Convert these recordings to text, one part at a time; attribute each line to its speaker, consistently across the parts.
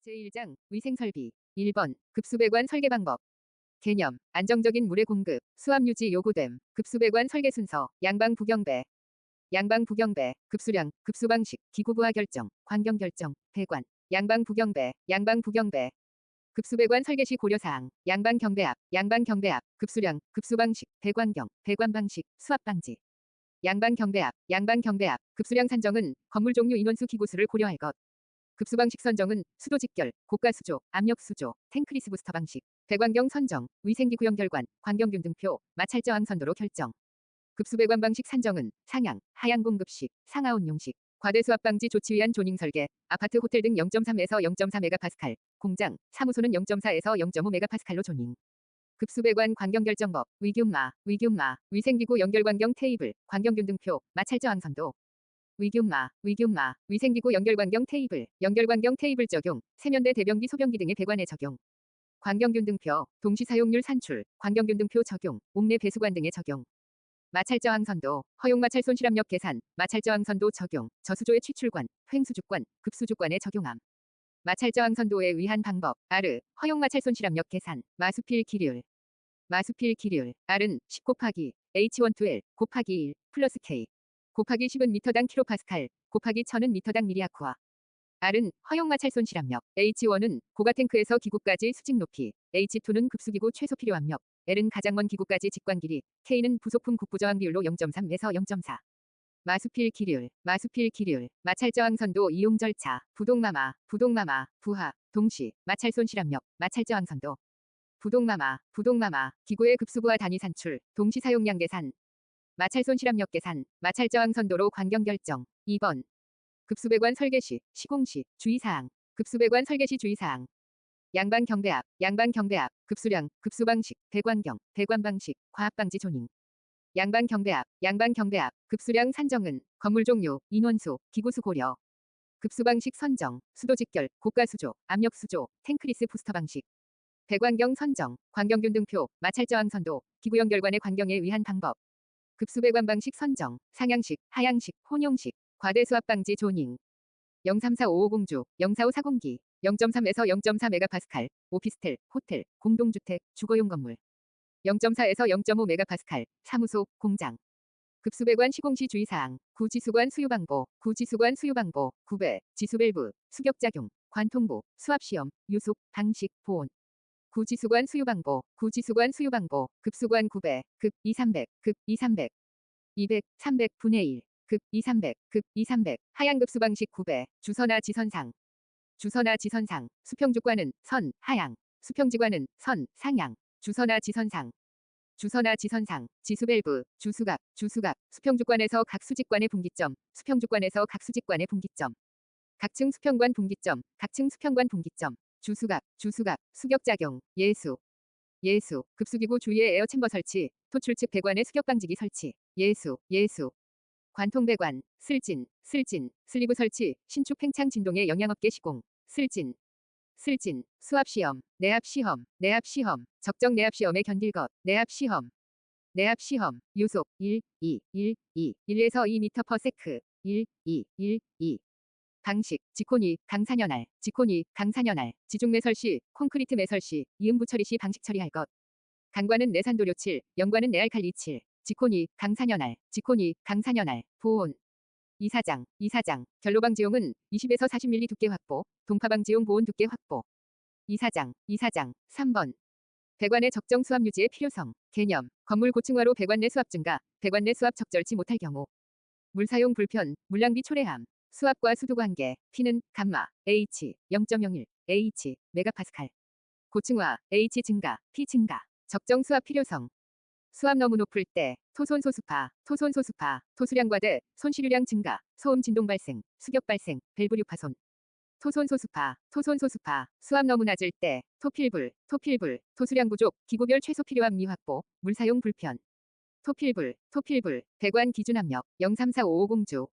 Speaker 1: 제1장 위생설비 1번 급수배관 설계 방법 개념 안정적인 물의 공급 수압 유지 요구됨 급수배관 설계 순서 양방 부경배 급수량 급수방식 기구부하 결정 관경 결정 배관 양방 부경배 급수배관 설계 시 고려사항 양방 경배압 급수량 급수방식 배관경 배관방식 수압방지 양방 경배압 급수량 산정은 건물 종류 인원수 기구수를 고려할 것 급수방식 선정은 수도 직결, 고가 수조, 압력 수조, 탱크리스 부스터 방식, 배관경 선정, 위생기구 연결관, 관경균 등표, 마찰 저항 선도로 결정. 급수배관 방식 산정은 상향, 하향 공급식, 상하온용식, 과대수압 방지 조치 위한 조닝 설계, 아파트 호텔 등 0.3에서 0.4 메가파스칼, 공장, 사무소는 0.4에서 0.5 메가파스칼로 조닝. 급수배관 관경 결정법, 위균마, 위생기구 연결관경 테이블, 관경균 등표, 마찰 저항 선도. 위균마, 위생기구 연결관경 테이블 적용, 세면대 대변기 소변기 등의 배관에 적용. 관경균 등표, 동시사용률 산출, 관경균 등표 적용, 옥내 배수관 등의 적용. 마찰저항 선도, 허용 마찰 손실압력 계산, 마찰저항 선도 적용, 저수조의 취출관, 횡수주관, 급수주관에 적용함. 마찰저항 선도에 의한 방법, R, 허용 마찰 손실압력 계산, 마수필 기률, R은 10 곱하기 H1-L 곱하기 1 플러스 K 곱하기 10은 미터당 킬로파스칼 곱하기 1000은 미터당 미리아쿠아. R은 허용 마찰 손실압력, H1은 고가 탱크에서 기구까지 수직 높이, H2는 급수기구 최소 필요 압력, L은 가장 먼 기구까지 직관 길이, K는 부속품 국부 저항 비율로 0.3에서 0.4. 마수필 기률, 마찰 저항 선도 이용 절차, 부동마마, 부하, 동시, 마찰 손실압력, 마찰 저항 선도. 부동마마, 기구의 급수부하 단위 산출, 동시 사용량 계산. 마찰 손실압력 계산, 마찰 저항 선도로 관경 결정. 2번. 급수배관 설계 시, 시공 시, 주의사항. 급수배관 설계 시 주의사항. 양방 경배압, 급수량, 급수방식, 배관경, 배관방식, 과압방지 조닝. 양방 경배압, 급수량 산정은 건물 종류, 인원수, 기구수 고려. 급수방식 선정, 수도 직결, 고가 수조, 압력 수조, 탱크리스 부스터 방식. 배관경 선정, 관경균 등표, 마찰 저항 선도, 기구 연결관의 관경에 의한 방법. 급수배관 방식 선정, 상향식, 하향식, 혼용식, 과대수압 방지 조닝. 034550주, 0454공기, 0.3에서 0.4 메가파스칼, 오피스텔, 호텔, 공동주택, 주거용 건물. 0.4에서 0.5 메가파스칼, 사무소, 공장. 급수배관 시공시 주의사항, 구지수관 수유방보, 구배, 지수밸브, 수격작용, 관통부, 수압시험, 유속, 방식, 보온. 구지수관 수유방보, 급수관 구배, 급 2,300, 200, 300 분의 1, 급 2,300, 하향 급수방식 구배, 주선화 지선상, 수평주관은 선, 하향, 수평지관은 선, 상향, 주선화 지선상, 지수밸브, 주수갑, 수평주관에서 각 수직관의 분기점, 각층 수평관 분기점, 주수갑, 수격작용, 예수, 급수기구 주위에 에어챔버 설치, 토출 측 배관의 수격방지기 설치, 예수, 관통배관, 슬진, 슬리브 설치, 신축 팽창 진동의 영향업계 시공, 슬진, 수압시험, 내압시험, 적정 내압시험에 견딜 것, 내압시험, 유속, 1에서 2m/s, 1, 방식, 지코니, 강산연할, 지중 매설시, 콘크리트 매설시, 이음부 처리시 방식 처리할 것. 간관은 내산도료 7, 연관은 내알칼리 7, 지코니, 강산연할, 보온. 이사장, 결로방지용은 20에서 40mm 두께 확보, 동파방지용 보온 두께 확보. 이사장, 3번. 배관의 적정 수압 유지의 필요성, 개념, 건물 고층화로 배관 내 수압 증가, 배관 내 수압 적절치 못할 경우. 물 사용 불편, 물낭비 초래함, 수압과 수도 관계, P는 감마, H, 0.01, H, 메가파스칼. 고층화, H 증가, P 증가. 적정 수압 필요성. 수압 너무 높을 때, 토손소수파, 토수량 과대, 손실유량 증가, 소음 진동 발생, 수격 발생, 밸브 유파손. 토손소수파, 수압 너무 낮을 때, 토필불, 토수량 부족, 기구별 최소 필요함 미확보, 물 사용 불편. 토필불, 배관 기준 압력, 034550주,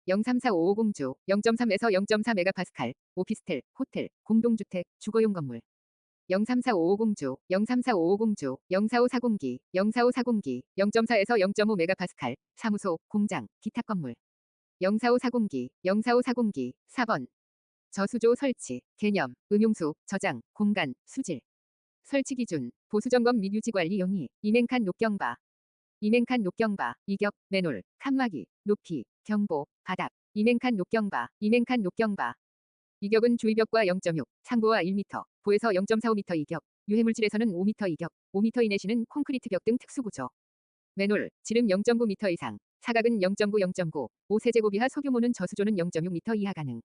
Speaker 1: 0.3에서 0.4 메가파스칼, 오피스텔, 호텔, 공동주택, 주거용 건물. 0345550주, 04540기, 0.4에서 0.5 메가파스칼, 사무소, 공장, 기타 건물. 04540기, 4번. 저수조 설치, 개념, 응용수, 저장, 공간, 수질. 설치 기준, 보수점검 및 유지관리 용이, 이맹칸 녹경바. 이맹칸 녹경바, 이격, 맨홀, 칸막이, 높이, 경보, 바닥. 이맹칸 녹경바, 이맹칸 녹경바. 이격은 주위벽과 0.6, 상부와 1m, 보에서 0.45m 이격, 유해물질에서는 5m 이격, 5m 이내 시는 콘크리트 벽 등 특수구조. 맨홀, 지름 0.9m 이상, 사각은 0.9, 0.9, 5세제곱 이하 소규모는 저수조는 0.6m 이하 가능.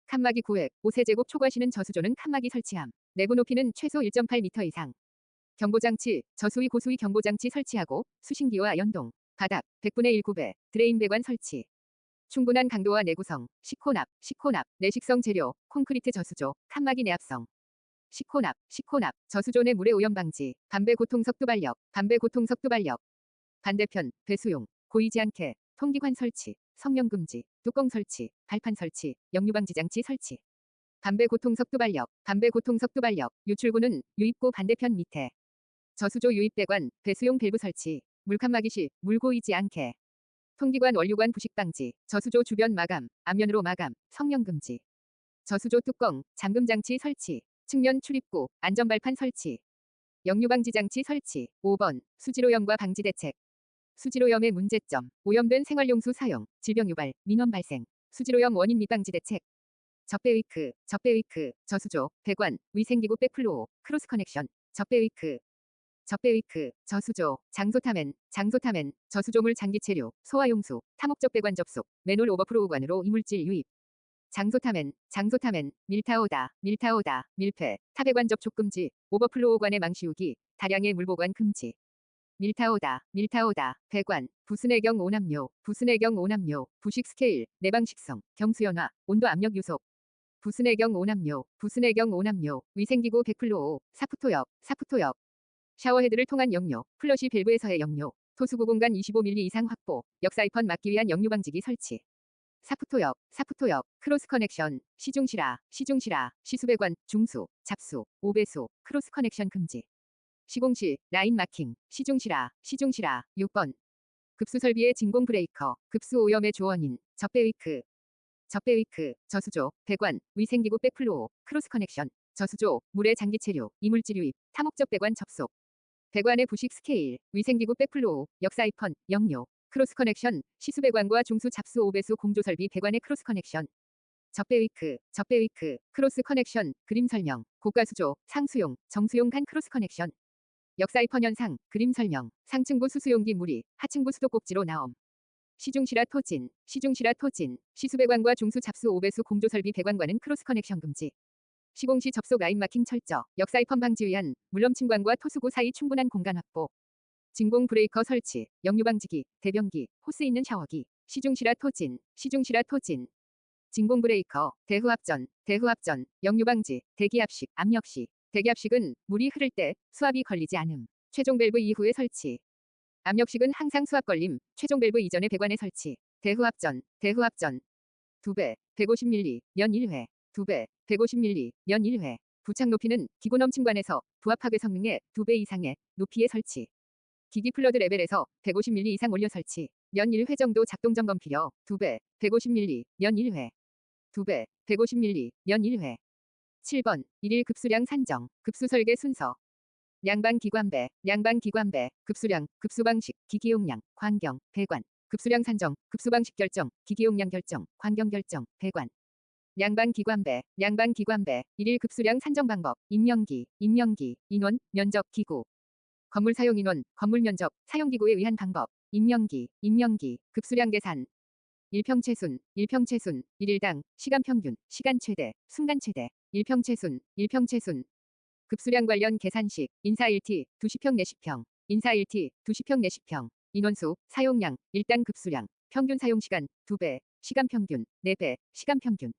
Speaker 1: 칸막이 구획, 5세제곱 초과시는 저수조는 칸막이 설치함. 내부 높이는 최소 1.8m 이상. 경보장치, 저수위 고수위 경보장치 설치하고 수신기와 연동. 바닥, 100분의 1 구배, 드레인 배관 설치. 충분한 강도와 내구성, 시코납, 내식성 재료, 콘크리트 저수조, 칸막이 내압성. 시코납, 저수조 내 물의 오염 방지, 반배 고통석 두발력, 반대편, 배수용, 고이지 않게, 통기관 설치, 성명 금지, 뚜껑 설치, 발판 설치, 역류방지 장치 설치. 반배 고통석 두발력, 유출구는 유입구 반대편 밑에. 저수조 유입배관, 배수용 밸브 설치, 물칸막이 시, 물 고이지 않게. 통기관 원류관 부식 방지, 저수조 주변 마감, 앞면으로 마감, 성령 금지. 저수조 뚜껑, 잠금 장치 설치, 측면 출입구, 안전발판 설치. 역류방지 장치 설치. 5번, 수질오염과 방지 대책. 수질오염의 문제점, 오염된 생활용수 사용, 질병 유발, 민원 발생. 수질오염 원인 및 방지 대책. 접배위크, 저수조, 배관, 위생기구 백플로우, 크로스 커넥션, 접배위크, 저수조, 장소타맨, 저수조물 장기 체류, 소화용수, 타목적 배관 접속, 맨홀 오버프로우관으로 이물질 유입. 장소타맨, 밀타오다, 밀폐, 타배관 접촉 금지, 오버플로우관의 망시우기, 다량의 물보관 금지. 밀타오다, 배관, 부스내경 오남료, 부식 스케일, 내방식성, 경수연화, 온도 압력 유속. 부스내경 오남료, 위생기구 백플로우, 사프토역. 샤워헤드를 통한 역류, 플러시 밸브에서의 역류, 토수구 공간 25mm 이상 확보, 역사이펀 막기 위한 역류 방지기 설치. 사프토역, 크로스 커넥션, 시중실화, 시수배관, 중수, 잡수, 오배수, 크로스 커넥션 금지. 시공시, 라인 마킹, 시중실화, 6번. 급수 설비의 진공 브레이커, 급수 오염의 조원인, 접배위크, 저수조, 배관, 위생기구 백플로우, 크로스 커넥션, 저수조, 물의 장기 체류, 이물질 유입, 타목적 배관 접속. 배관의 부식 스케일, 위생기구 백플로우, 역사이펀, 역류, 크로스 커넥션, 시수배관과 중수 잡수 오배수 공조설비 배관의 크로스 커넥션. 접배위크, 크로스 커넥션, 그림 설명, 고가수조, 상수용, 정수용 간 크로스 커넥션. 역사이펀 현상, 그림 설명, 상층부 수수용기 물이, 하층부 수도꼭지로 나옴. 시중실화 토진, 시수배관과 중수 잡수 오배수 공조설비 배관과는 크로스 커넥션 금지. 시공시 접속 라인 마킹 철저, 역사이펀 방지 위한 물넘침관과 토수구 사이 충분한 공간 확보. 진공 브레이커 설치, 역류방지기, 대변기, 호스 있는 샤워기, 시중실화 토진. 진공 브레이커, 대후압전, 역류방지, 대기압식, 압력시. 대기압식은 물이 흐를 때 수압이 걸리지 않음. 최종 밸브 이후에 설치. 압력식은 항상 수압 걸림, 최종 밸브 이전의 배관에 설치. 대후압전, 2배, 150mm, 연 1회. 2배, 150mm, 연 1회. 부착 높이는 기구 넘침관에서 부합하게 성능의 2배 이상의 높이에 설치. 기기 플러드 레벨에서 150mm 이상 올려 설치. 연 1회 정도 작동 점검 필요. 2배, 150mm, 연 1회. 2배, 150mm, 연 1회. 7번, 일일 급수량 산정, 급수 설계 순서. 양방 기관배, 급수량, 급수방식, 기기용량, 관경, 배관. 급수량 산정, 급수방식 결정, 기기용량 결정, 관경 결정, 배관. 양방 기관배, 일일 급수량 산정 방법, 임명기, 인원, 면적, 기구. 건물 사용 인원, 건물 면적, 사용 기구에 의한 방법, 임명기, 급수량 계산. 일평체순, 일일당, 시간 평균, 시간 최대, 순간 최대, 일평체순. 급수량 관련 계산식, 인사 1T, 2시평 내시평, 인사 1T, 2시평 내시평, 인원수, 사용량, 일당 급수량, 평균 사용시간, 2배, 시간 평균, 4배, 시간 평균.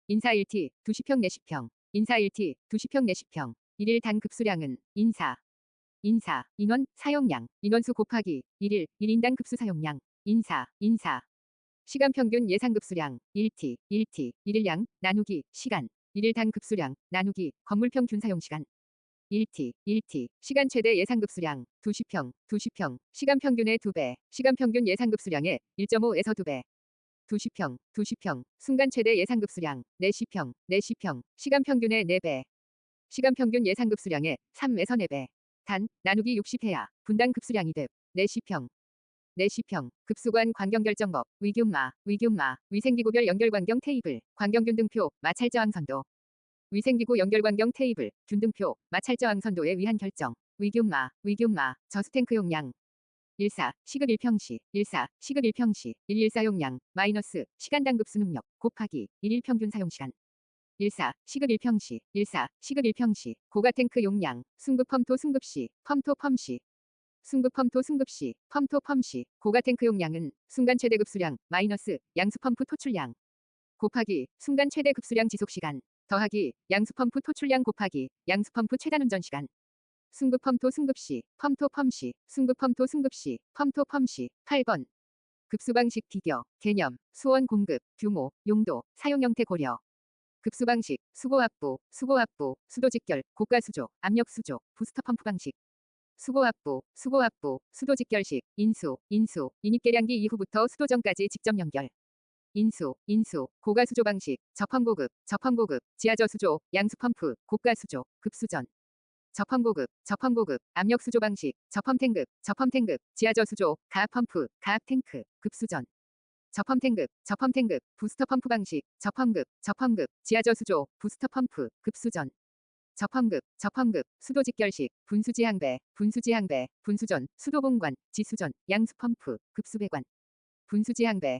Speaker 1: 인사 1T, 2시평 내시평, 인사 1T, 2시평 내시평, 일일당 급수량은, 인사, 인원, 사용량, 인원수 곱하기, 1인당 급수 사용량, 인사. 시간 평균 예상 급수량, 1T, 일일량, 나누기, 시간. 일일당 급수량, 나누기, 건물 평균 사용시간. 1T, 시간 최대 예상 급수량, 2시평, 시간 평균의 2배, 시간 평균 예상 급수량의 1.5에서 2배. 2시평, 2시평, 순간 최대 예상급수량, 4시평, 4시평, 시간 평균의 4배. 시간 평균 예상급수량의 3에서 4배. 단, 나누기 60해야 분당 급수량이 돼. 4시평. 4시평, 급수관 광경결정법, 위균마, 위생기구별 연결광경 테이블, 광경균등표, 마찰저항선도. 위생기구 연결광경 테이블, 균등표, 마찰저항선도에 의한 결정. 위균마, 저수탱크 용량. 14, 시급 1평시, 14, 시급 1평시, 114 용량, 마이너스, 시간당 급수 능력, 곱하기, 1일 평균 사용시간. 14, 시급 1평시, 14, 시급 1평시, 고가탱크 용량, 승급펌토 승급시, 펌토 펌시. 승급펌토 승급시, 펌토 펌시, 고가탱크 용량은 순간 최대 급수량, 마이너스, 양수펌프 토출량. 곱하기, 순간 최대 급수량 지속시간. 더하기, 양수펌프 토출량 곱하기, 양수펌프 최단 운전시간. 승급펌토 승급시, 펌토 펌시, 승급펌토 승급시, 펌토 펌시. 8번. 급수방식 비교, 개념, 수원 공급, 규모, 용도, 사용 형태 고려. 급수방식, 수고압부, 수도직결, 고가수조, 압력수조, 부스터 펌프 방식. 수고압부, 수도직결식, 인수, 인입계량기 이후부터 수도전까지 직접 연결. 인수, 고가수조 방식, 저펌고급, 지하저수조, 양수펌프, 고가수조, 급수전. 저펌고급, 압력수조 방식, 저펌탱급, 지하저수조, 가압펌프, 가압탱크, 급수전. 저펌탱급, 부스터 펌프 방식, 저펌급, 지하저수조, 부스터 펌프, 급수전. 저펌급, 수도직결식, 분수지항배, 분수전, 수도공관, 지수전, 양수펌프, 급수배관. 분수지항배,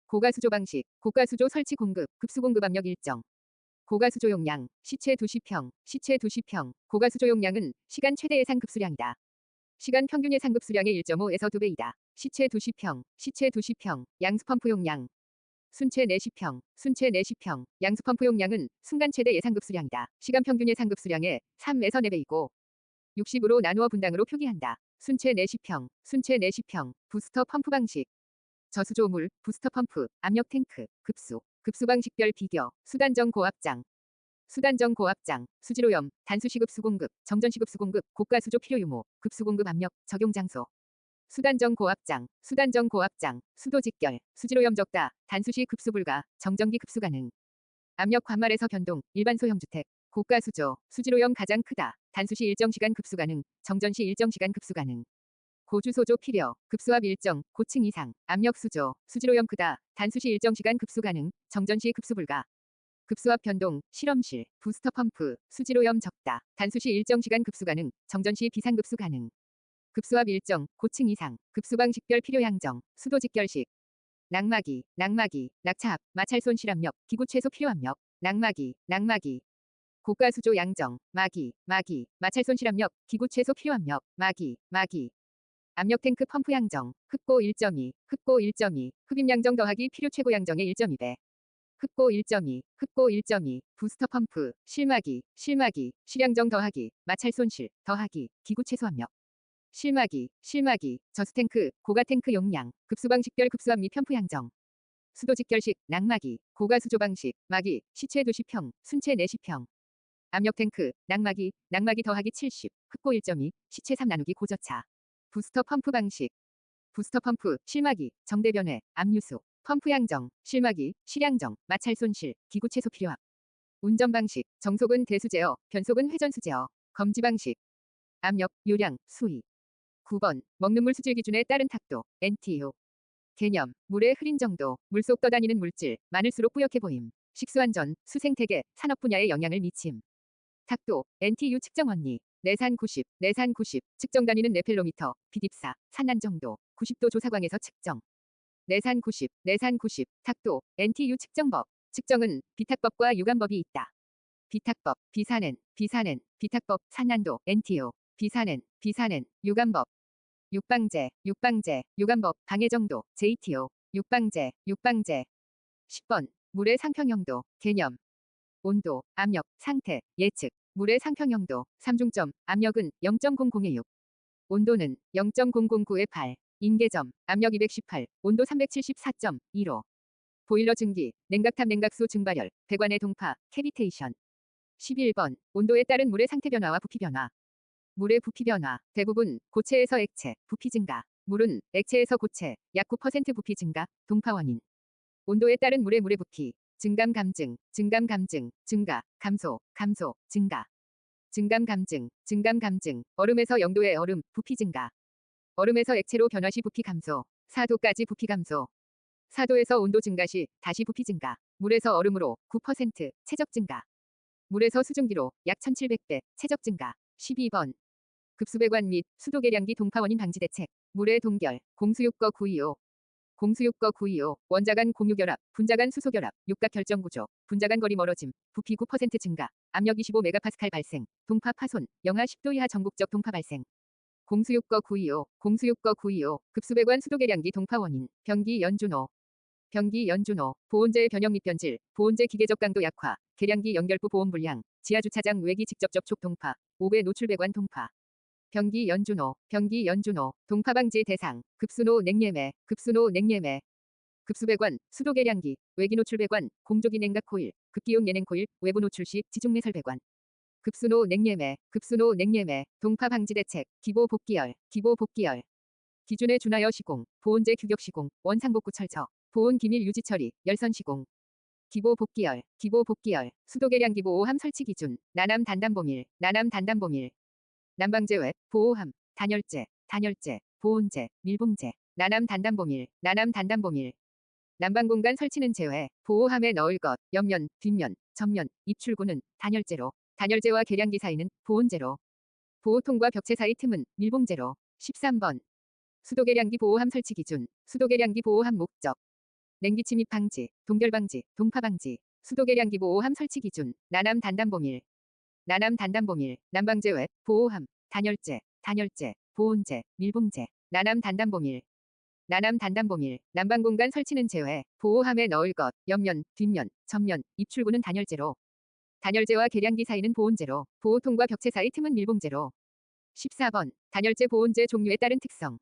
Speaker 1: 고가수조 방식, 고가수조 설치 공급, 급수공급 압력 일정. 고가수조 용량, 시체 2시평, 고가수조 용량은 시간 최대 예상 급수량이다. 시간 평균 예상 급수량의 1.5에서 2배이다. 시체 2시평, 양수펌프 용량. 순체 4시평, 양수펌프 용량은 순간 최대 예상 급수량이다. 시간 평균 예상 급수량의 3에서 4배이고 60으로 나누어 분당으로 표기한다. 순체 4시평, 부스터 펌프 방식. 저수조물, 부스터 펌프, 압력 탱크, 급수 방식별 비교, 수단정 고압장, 수지로염, 단수시급 수공급, 정전시급 수공급, 고가수조 필요 유무, 급수공급 압력, 적용 장소. 수단정 고압장, 수도직결, 수지로염 적다, 단수시 급수 불가, 정전기 급수 가능. 압력 관말에서 변동, 일반 소형주택, 고가수조, 수지로염 가장 크다, 단수시 일정시간 급수 가능, 정전시 일정시간 급수 가능. 고주소조 필요, 급수압 일정, 고층 이상, 압력 수조, 수지로염 크다, 단수시 일정시간 급수 가능, 정전시 급수 불가. 급수압 변동, 실험실, 부스터 펌프, 수지로염 적다, 단수시 일정시간 급수 가능, 정전시 비상급수 가능. 급수압 일정, 고층 이상, 급수방식별 필요 양정, 수도직결식. 낙마기, 낙차압, 마찰손 실압력, 기구 최소 필요 압력, 낙마기. 고가수조 양정, 마기, 마찰손 실압력, 기구 최소 필요 압력, 마기. 압력 탱크 펌프 양정, 흡고 1.2, 흡입 양정 더하기 필요 최고 양정의 1.2배. 흡고 1.2, 부스터 펌프, 실마기, 실양정 더하기, 마찰손실, 더하기, 기구 최소 압력. 실마기, 저수탱크, 고가탱크 용량, 급수방식별 급수압 및 편프 양정. 수도직결식, 낙마기, 고가수조 방식, 마기, 시체 2시평, 순체 4시평. 압력탱크, 낙마기 더하기 70, 흡고 1.2, 시체 3 나누기 고저차. 부스터 펌프 방식. 부스터 펌프, 실마기, 정대변회, 압류수, 펌프 양정, 실마기, 실양정, 마찰 손실, 기구 최소 필요압. 운전 방식, 정속은 대수제어, 변속은 회전수제어. 검지 방식. 압력, 요량, 수위. 9번, 먹는 물 수질 기준에 따른 탁도, NTU. 개념, 물의 흐린 정도, 물속 떠다니는 물질, 많을수록 뿌옇게 보임. 식수안전, 수생태계, 산업 분야에 영향을 미침. 탁도, NTU 측정 원리. 내산 90, 측정 단위는 네펠로미터, 비딥사, 산난 정도, 90도 조사광에서 측정. 내산 90, 탁도, NTU 측정법. 측정은 비탁법과 유관법이 있다. 비탁법, 비산엔, 비탁법, 산난도, NTU, 비산엔, 유관법. 육방제, 유관법, 방해정도, JTO, 육방제. 10번, 물의 상평형도, 개념. 온도, 압력, 상태, 예측. 물의 상평형도, 3중점, 압력은 0.0026. 온도는 0.009의 8. 인계점, 압력 218, 온도 374.15. 보일러 증기, 냉각탑 냉각수 증발열, 배관의 동파, 캐비테이션. 11번, 온도에 따른 물의 상태 변화와 부피 변화. 물의 부피 변화, 대부분 고체에서 액체, 부피 증가. 물은 액체에서 고체, 약 9% 부피 증가, 동파 원인. 온도에 따른 물의 부피. 증감 감증, 증감 감증, 증가, 감소, 감소, 증가. 증감 감증, 증감 감증. 얼음에서 0도의 얼음, 부피 증가. 얼음에서 액체로 변화 시 부피 감소. 4도까지 부피 감소. 4도에서 온도 증가 시 다시 부피 증가. 물에서 얼음으로 9% 체적 증가. 물에서 수증기로 약 1700배 체적 증가. 12번. 급수배관 및 수도 계량기 동파 원인 방지 대책. 물의 동결. 공수육거 925. 공수육거 925. 원자 간 공유결합, 분자 간 수소결합, 육각 결정 구조, 분자 간 거리 멀어짐, 부피 9% 증가, 압력 25메가파스칼 발생, 동파 파손, 영하 10도 이하 전국적 동파 발생. 공수육거 925. 공수육거 925. 급수배관 수도 계량기 동파 원인. 변기 연준호. 변기 연준호. 보온재의 변형 및 변질, 보온재 기계적 강도 약화, 계량기 연결부 보온 불량, 지하주차장 외기 직접 접촉 동파, 5배 노출 배관 동파. 변기 연준호. 변기 연준호. 동파 방지 대상. 급수노 냉예매, 급수노 냉예매. 급수배관, 수도 계량기, 외기 노출 배관, 공조기 냉각 코일, 급기용 예냉 코일, 외부 노출 시 지중매설 배관. 급수노 냉예매, 급수노 냉예매. 동파 방지 대책. 기보 복기열, 기보 복기열. 기준에 준하여 시공, 보온재 규격 시공, 원상복구 철저, 보온 기밀 유지 처리, 열선 시공. 기보 복기열, 기보 복기열. 수도 계량기 보호함 설치 기준. 나남 단단보밀, 나남 단단보밀. 난방제외, 보호함, 단열재, 단열재, 보온재, 밀봉재. 나남 단단보밀, 나남 단단보밀. 난방공간 설치는 제외. 보호함에 넣을 것, 옆면, 뒷면, 전면, 입출구는 단열재로. 단열재와 계량기 사이는 보온재로. 보호통과 벽체 사이 틈은 밀봉재로. 13번. 수도 계량기 보호함 설치 기준. 수도 계량기 보호함 목적. 냉기 침입 방지, 동결 방지, 동파 방지. 수도 계량기 보호함 설치 기준. 나남 단단보밀. 나남 단단보밀. 난방 제외, 보호함, 단열재, 단열재, 보온재, 밀봉재. 나남 단단보밀. 나남 단단보밀. 난방 공간 설치는 제외. 보호함에 넣을 것, 옆면, 뒷면, 전면, 입출구는 단열재로. 단열재와 계량기 사이는 보온재로. 보호통과 벽체 사이 틈은 밀봉재로. 14번. 단열재 보온재 종류에 따른 특성.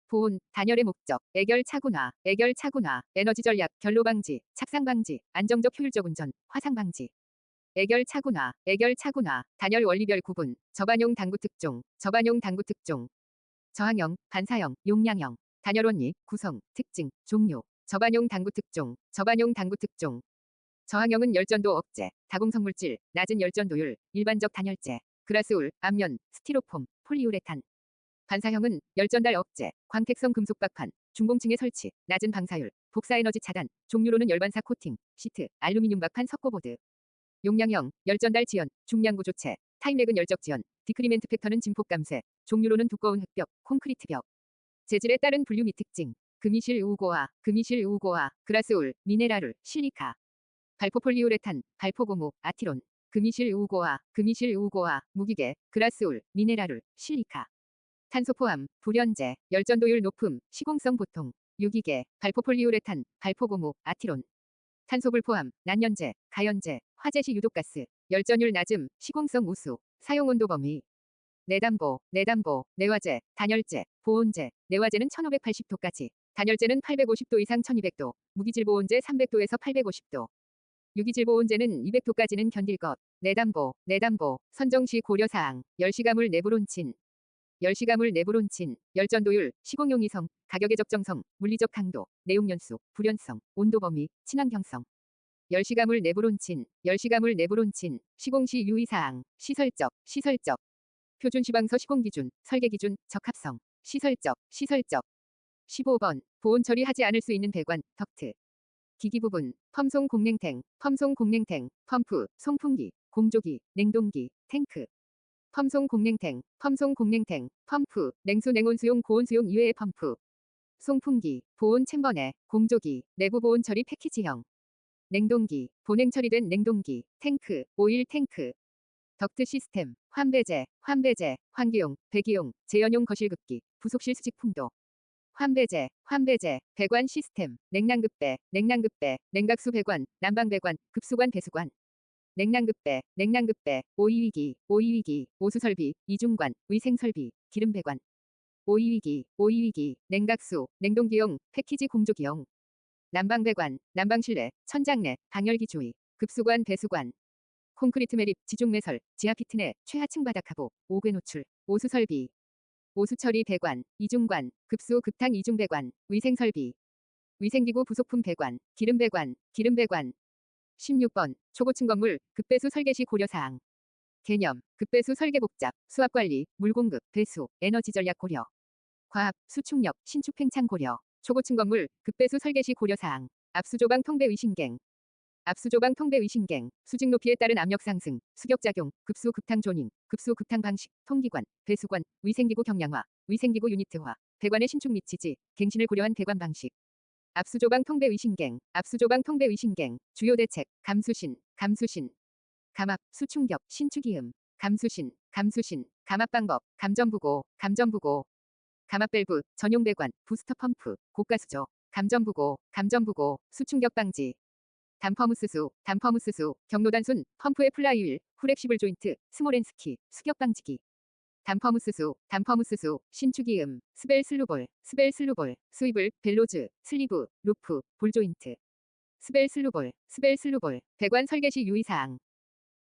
Speaker 1: 보온, 단열의 목적, 애결 차분화, 애결 차분화, 에너지 절약, 결로 방지, 착상 방지, 안정적 효율적 운전, 화상 방지. 애결 차분화, 애결 차분화. 단열 원리별 구분. 저반용 당구 특종, 저반용 당구 특종. 저항형, 반사형, 용량형. 단열 원리, 구성, 특징, 종류. 저반용 당구 특종, 저반용 당구 특종. 저항형은 열전도 억제, 다공성물질, 낮은 열전도율, 일반적 단열재, 그라스울, 앞면, 스티로폼, 폴리우레탄. 반사형은 열전달 억제, 광택성 금속 박판, 중공층에 설치, 낮은 방사율, 복사에너지 차단, 종류로는 열반사 코팅, 시트, 알루미늄 박판 석고보드. 용량형, 열전달 지연, 중량구 조체, 타임렉은 열적 지연, 디크리멘트 팩터는 진폭 감쇄, 종류로는 두꺼운 흙벽, 콘크리트 벽. 재질에 따른 분류 및 특징. 금이실 우고화, 금이실 우고화, 그라스울, 미네랄울, 실리카. 발포폴리우레탄, 발포고무, 아티론. 금이실 우고화, 금이실 우고화, 무기계, 그라스울, 미네랄울, 실리카. 탄소 포함, 불연제, 열전도율 높음, 시공성 보통. 유기계, 발포폴리우레탄, 발포고무, 아티론. 탄소불 포함, 난연제, 가연제, 화재시 유독가스, 열전율 낮음, 시공성 우수, 사용온도 범위. 내담보, 내담보, 내화재, 단열재, 보온재. 내화재는 1580도까지, 단열재는 850도 이상 1200도, 무기질 보온재 300도에서 850도. 유기질 보온재는 200도까지는 견딜 것. 내담보, 내담보, 선정시 고려사항, 열시가물 내부론친. 열시가물 내부론친, 열전도율, 시공용 이성, 가격의 적정성, 물리적 강도, 내용연수, 불연성, 온도 범위, 친환경성. 열시가물 내부론친, 열시가물 내부론친, 시공시 유의사항, 시설적, 시설적. 표준시방서 시공기준, 설계기준, 적합성, 시설적, 시설적. 15번. 보온 처리하지 않을 수 있는 배관, 덕트. 기기 부분, 펌송 공냉탱, 펌송 공냉탱, 펌프, 송풍기, 공조기, 냉동기, 탱크. 펌송 공냉탱, 펌송 공냉탱, 펌프, 냉수 냉온수용 고온수용 이외의 펌프. 송풍기, 보온 챔버 내, 공조기, 내부 보온 처리 패키지형. 냉동기, 보냉 처리된 냉동기, 탱크, 오일 탱크. 덕트 시스템, 환배제, 환배제, 환기용, 배기용, 재연용 거실급기, 부속실 수직 풍도. 환배제, 환배제, 배관 시스템, 냉난급배, 냉난급배, 냉각수 배관, 난방배관, 급수관 배수관. 냉난급배, 냉난급배, 오이위기, 오이위기, 오수설비, 이중관, 위생설비, 기름배관. 오이위기, 오이위기, 냉각수, 냉동기용, 패키지 공조기용. 난방배관, 난방실내, 천장내, 방열기 조이, 급수관 배수관. 콘크리트 매립, 지중매설, 지하피트 내, 최하층 바닥하부, 오괴 노출, 오수설비. 오수처리 배관, 이중관, 급수 급탕 이중배관, 위생설비. 위생기구 부속품 배관, 기름 배관, 기름 배관. 16번. 초고층 건물 급배수 설계 시 고려사항. 개념, 급배수 설계 복잡, 수압관리, 물공급, 배수, 에너지 전략 고려. 과압, 수축력, 신축 팽창 고려. 초고층 건물 급배수 설계 시 고려사항. 압수조방 통배 위신갱. 압수조방 통배 위신갱, 수직 높이에 따른 압력 상승, 수격작용, 급수 급탕 조닝, 급수 급탕 방식, 통기관, 배수관, 위생기구 경량화, 위생기구 유니트화, 배관의 신축 및 지지, 갱신을 고려한 배관 방식. 압수조방 통배 위신갱, 압수조방 통배 위신갱, 주요 대책, 감수신, 감수신. 감압, 수충격, 신축이음, 감수신, 감수신, 감압방법, 감전부고, 감전부고. 감압밸브, 전용 배관, 부스터 펌프, 고가수조, 감전부고, 감전부고, 수충격 방지. 단퍼무스수, 단퍼무스수, 경로단순, 펌프의 플라이휠, 후렉시블 조인트, 스몰앤스키, 수격 방지기. 단퍼무스수, 단퍼무스수, 신축이음, 스벨 슬루볼, 스벨 슬루볼, 스위블, 벨로즈, 슬리브, 루프, 볼 조인트. 스벨 슬루볼, 스벨 슬루볼, 배관 설계 시 유의사항.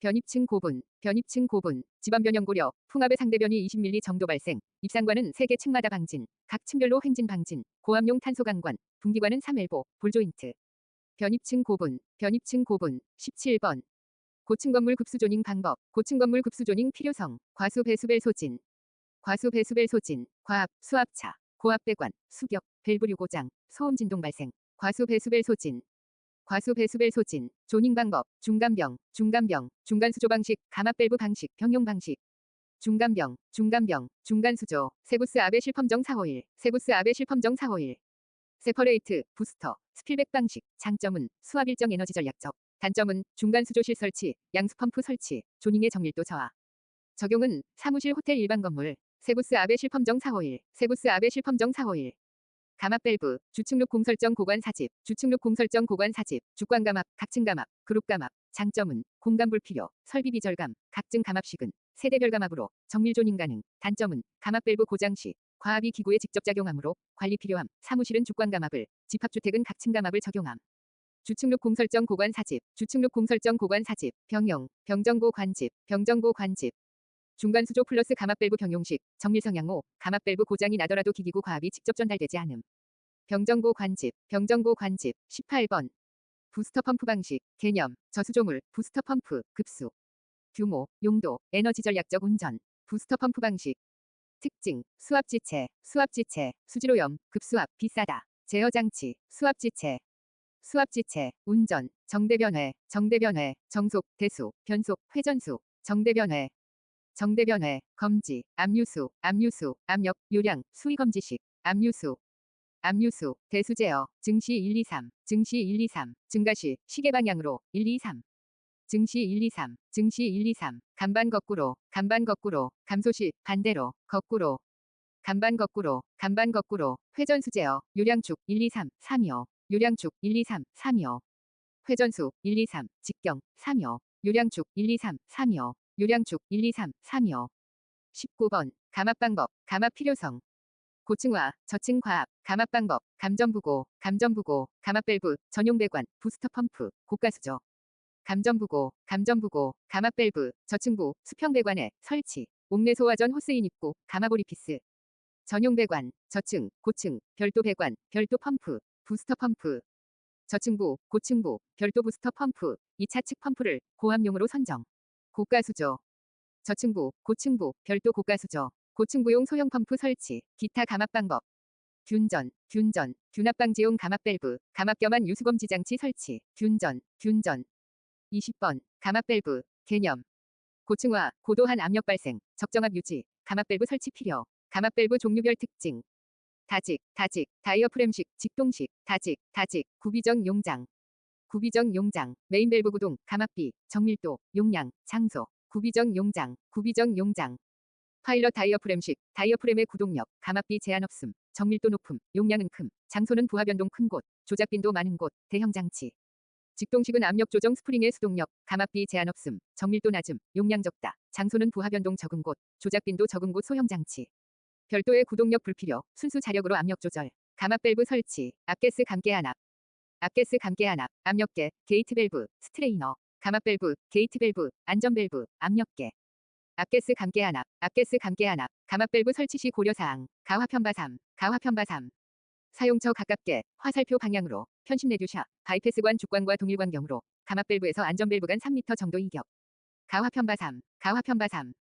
Speaker 1: 변입층 고분, 변입층 고분, 지반 변형 고려, 풍압의 상대변이 20mm 정도 발생, 입상관은 3개 층마다 방진, 각 층별로 횡진 방진, 고압용 탄소 강관, 분기관은 3엘보, 볼 조인트. 변입층 고분, 변입층 고분, 17번. 고층 건물 급수조닝 방법, 고층 건물 급수조닝 필요성, 과수 배수벨 소진, 과수 배수벨 소진, 과압, 수압차, 고압 배관, 수격, 밸브류 고장, 소음 진동 발생, 과수 배수벨 소진, 과수 배수벨 소진, 조닝 방법, 중간병, 중간병, 중간수조 방식, 감압밸브 방식, 병용 방식. 중간병, 중간병, 중간수조, 세부스 아베 실펌정 451, 세부스 아베 실펌정 451. 세퍼레이트, 부스터, 스필백 방식, 장점은 수압 일정 에너지 전략적, 단점은 중간 수조실 설치, 양수 펌프 설치, 조닝의 정밀도 저하. 적용은 사무실 호텔 일반 건물, 세부스 아베 실펌정 451, 세부스 아베 실펌정 451. 감압밸브, 주층룩 공설정 고관 사집, 주층룩 공설정 고관 사집, 주관 감압, 각층 감압, 그룹 감압. 장점은 공간 불필요, 설비 비절감, 각층 감압식은 세대별 감압으로 정밀 조닝 가능. 단점은 감압밸브 고장 시 과압이 기구에 직접 작용하므로 관리 필요함. 사무실은 주관 감압을, 집합주택은 각층 감압을 적용함. 주층룩 공설정 고관 사집, 주층룩 공설정 고관 사집, 병용, 병정고 관집, 병정고 관집. 중간수조 플러스 감압밸브 병용식, 정밀 성향5, 감압밸브 고장이 나더라도 기기구 과압이 직접 전달되지 않음. 병정고 관집, 병정고 관집, 18번. 부스터 펌프 방식, 개념, 저수조물, 부스터 펌프, 급수. 규모, 용도, 에너지 전략적 운전, 부스터 펌프 방식. 특징, 수압지체, 수압지체, 수질오염, 급수압, 비싸다. 제어장치, 수압지체. 수압지체, 운전, 정대변회, 정대변회, 정속, 대수, 변속, 회전수, 정대변회. 정대변회, 검지, 압류수, 압류수, 압력, 요량, 수위검지식, 압류수. 압류수, 대수 제어, 증시 1, 2, 3, 증시 1, 2, 3, 증가시, 시계 방향으로, 1, 2, 3. 증시 1, 2, 3, 증시 1, 2, 3, 간반 거꾸로, 간반 거꾸로, 감소시, 반대로, 거꾸로. 간반 거꾸로, 간반 거꾸로, 회전수 제어, 요량축, 1, 2, 3, 3이요. 요량축, 1, 2, 3, 3이요. 회전수, 1, 2, 3, 직경, 3이요. 요량축, 1, 2, 3, 3이요. 요량축, 1, 2, 3, 3이요. 19번. 감압방법, 감압 필요성. 고층화, 저층 과압, 감압방법, 감전부고, 감전부고, 감압밸브, 전용배관, 부스터 펌프, 고가수조. 감전부고, 감전부고, 감압밸브, 저층부, 수평배관에 설치, 옥내 소화전 호스인 입구, 감압오리피스. 전용배관, 저층, 고층, 별도 배관, 별도 펌프, 부스터 펌프. 저층부, 고층부, 별도 부스터 펌프, 2차 측 펌프를 고압용으로 선정. 고가수조. 저층부, 고층부, 별도 고가수조. 고층부용 소형 펌프 설치, 기타 감압 방법. 균전, 균전, 균압방지용 감압밸브, 감압겸한 유수검지 장치 설치, 균전, 균전. 20번. 감압밸브, 개념. 고층화, 고도한 압력 발생, 적정압 유지, 감압밸브 설치 필요. 감압밸브 종류별 특징. 다직, 다직, 다이어프램식, 직동식, 다직, 다직, 구비정 용장. 구비정 용장, 메인밸브 구동, 감압비, 정밀도, 용량, 장소. 구비정 용장, 구비정 용장. 파일럿 다이어프램식, 다이어프램의 구동력, 감압비 제한 없음, 정밀도 높음, 용량은 큼, 장소는 부하 변동 큰 곳, 조작 빈도 많은 곳, 대형 장치. 직동식은 압력 조정 스프링의 수동력, 감압비 제한 없음, 정밀도 낮음, 용량 적다, 장소는 부하 변동 적은 곳, 조작 빈도 적은 곳 소형 장치. 별도의 구동력 불필요, 순수 자력으로 압력 조절, 감압밸브 설치, 압게스 감개 안압. 압게스 감개 안압, 압력계, 게이트 밸브, 스트레이너, 감압밸브, 게이트 밸브, 안전밸브, 압력계. 압게스 감개 안압, 압게스 감개 안압, 감압밸브 설치 시 고려사항, 가화편바삼, 가화편바삼. 사용처 가깝게 화살표 방향으로 편심 레듀샤 바이패스관 죽광과 동일 광경으로 감압밸브에서 안전밸브 간 3m 정도 이격. 가화편바 3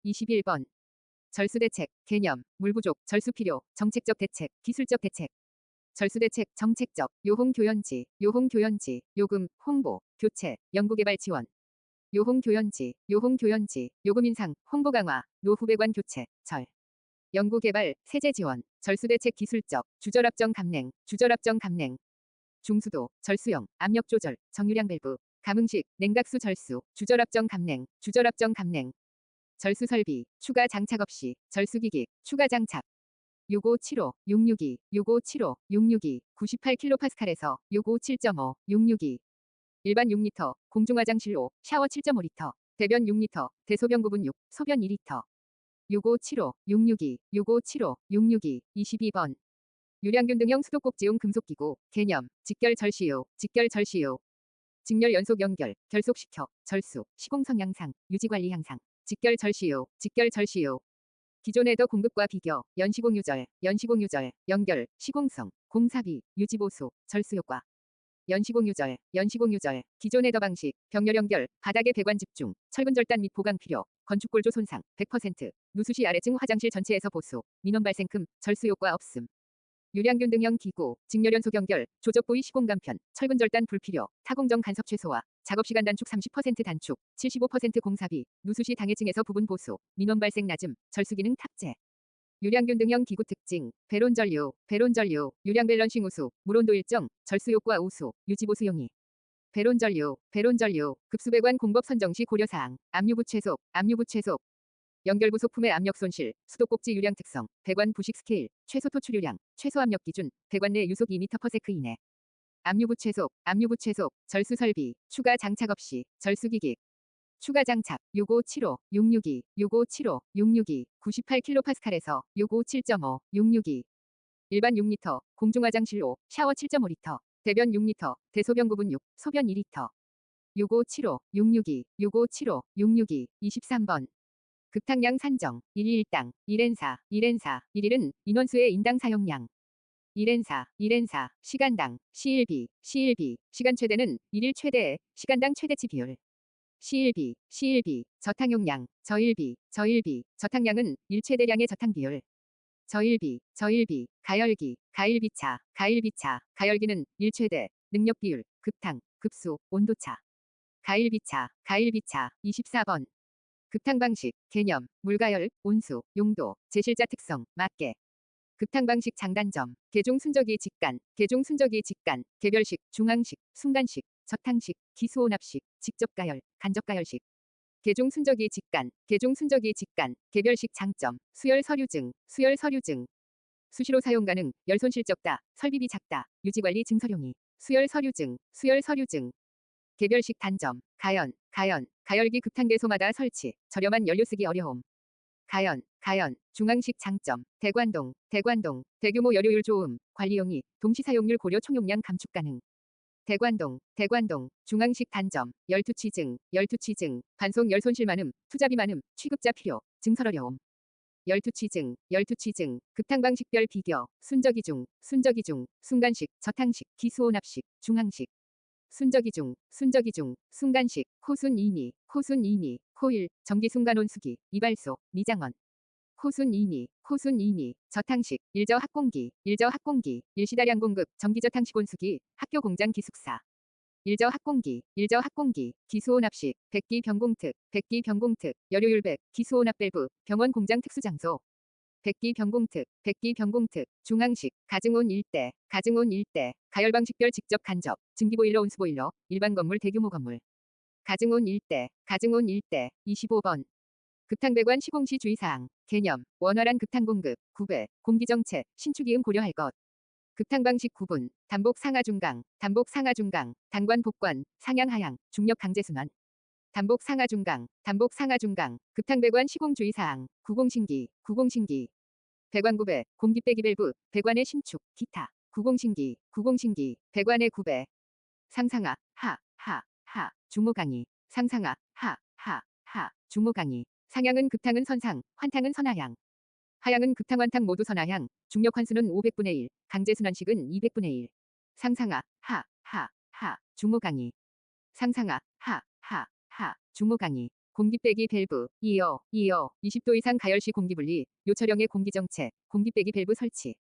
Speaker 1: 21번. 절수대책, 개념, 물 부족, 절수 필요, 정책적 대책, 기술적 대책. 절수대책, 정책적, 요홍교연지, 요금, 홍보, 교체, 연구개발 지원. 요홍교연지, 요금 인상, 홍보 강화, 노후배관 교체, 연구개발, 세제 지원, 절수대책 기술적, 주절압정 감냉. 중수도, 절수형, 압력 조절, 정유량 밸브, 감응식, 냉각수 절수, 주절압정 감냉. 절수 설비, 추가 장착 없이, 절수기기, 추가 장착. 657호, 662, 98kPa에서 657.5, 662. 일반 6리터, 공중화장실로, 샤워 7.5리터, 대변 6리터, 대소변 구분 6, 소변 2리터. 657호, 662, 22번. 유량균 등형 수도꼭지용 금속기구, 개념, 직결 절시유. 직렬 연속 연결, 결속시켜, 절수, 시공성 향상, 유지관리 향상. 직결 절시유. 기존 헤더 공급과 비교, 연시공유절, 연결, 시공성, 공사비, 유지보수, 절수효과. 연시공유절, 기존 헤더 방식, 병렬 연결, 바닥의 배관 집중, 철근 절단 및 보강 필요, 건축골조 손상, 100%, 누수시 아래층 화장실 전체에서 보수, 민원 발생금, 절수효과 없음. 유량균 등형 기구, 직렬 연속 연결, 조적 부위 시공 간편, 철근 절단 불필요, 타공정 간섭 최소화, 작업시간 단축 30% 단축, 75% 공사비, 누수시 당해층에서 부분 보수, 민원 발생 낮음, 절수기능 탑재. 유량균 등형 기구 특징, 배론 전류, 유량 밸런싱 우수, 물온도 일정, 절수효과 우수, 유지보수 용이. 배론 전류, 급수배관 공법 선정 시 고려사항, 압류부 최속, 연결부 소품의 압력 손실, 수도꼭지 유량 특성, 배관 부식 스케일, 최소 토출유량, 최소 압력 기준, 배관 내 유속 2m/s 이내. 압류부 최속, 절수 설비, 추가 장착 없이, 절수기기. 추가 장착, 657호, 98kPa에서 657.5, 662. 일반 6리터, 공중화장실로, 샤워 7.5리터, 대변 6리터, 대소변 구분 6, 소변 2리터. 657호, 23번. 급탕량 산정, 1일당, 1N사, 1일은 인원수의 인당 사용량. 1N사, 시간당, 시일비, 시간 최대는 1일 최대의 시간당 최대치 비율. 시일비, 저탕용량, 저일비, 저탕량은 일 최대량의 저탕 비율. 저일비, 가열기, 가열기는 일 최대, 능력 비율, 급탕, 급수, 온도차. 가일비차, 24번. 급탕 방식, 개념, 물가열, 온수, 용도, 제실자 특성, 맞게. 급탕 방식 장단점, 개중 순저기 직간, 개별식, 중앙식, 순간식, 저탕식, 기수온압식, 직접 가열, 간접 가열식. 개중 순저기 직간, 개별식 장점, 수열 서류증. 수시로 사용 가능, 열손실 적다, 설비비 작다, 유지관리 증서용이. 수열 서류증. 개별식 단점, 가열기 급탕계소마다 설치, 저렴한 연료 쓰기 어려움. 가연, 중앙식 장점, 대관동, 대규모 연료율 좋음, 관리용이, 동시 사용률 고려 총용량 감축 가능. 대관동, 중앙식 단점, 열투취증, 반송 열손실 많음, 투자비 많음, 취급자 필요, 증설 어려움. 열투취증, 급탕 방식별 비교, 순저기중, 순간식, 저탕식, 기수온압식, 중앙식. 순저기중, 순간식, 코순 2미, 코일, 전기순간 온수기, 이발소, 미장원. 코순 2미, 저탕식, 일저학공기, 일시다량 공급, 전기저탕식 온수기, 학교 공장 기숙사. 일저학공기, 기수온압식, 백기 변공특, 열효율 100, 기수온압 밸브, 병원 공장 특수장소. 백기 변공특, 중앙식, 가증온 일대, 가열방식별 직접 간접, 증기보일러 온수보일러, 일반 건물 대규모 건물. 가증온 일대, 25번. 급탕배관 시공시 주의사항, 개념, 원활한 급탕 공급, 구배, 공기정체, 신축이음 고려할 것. 급탕 방식 구분, 단복 상하 중강, 단관 복관, 상향 하향, 중력 강제순환. 단복 상하 중강, 급탕배관 시공 주의사항, 구공신기, 배관 구배, 공기빼기 밸브, 배관의 신축, 기타, 구공신기, 배관의 구배. 상상하, 중호강이, 상상하, 중호강이. 상향은 급탕은 선상, 환탕은 선하향. 하향은 급탕완탕 모두 선하향, 중력환수는 500분의 1, 강제순환식은 200분의 1. 상상하, 하, 하, 하, 중호강이. 상상하, 하, 하, 하, 중호강이. 공기 빼기 밸브, 이어, 20도 이상 가열시 공기분리, 요철형의 공기정체, 공기 빼기 밸브 설치.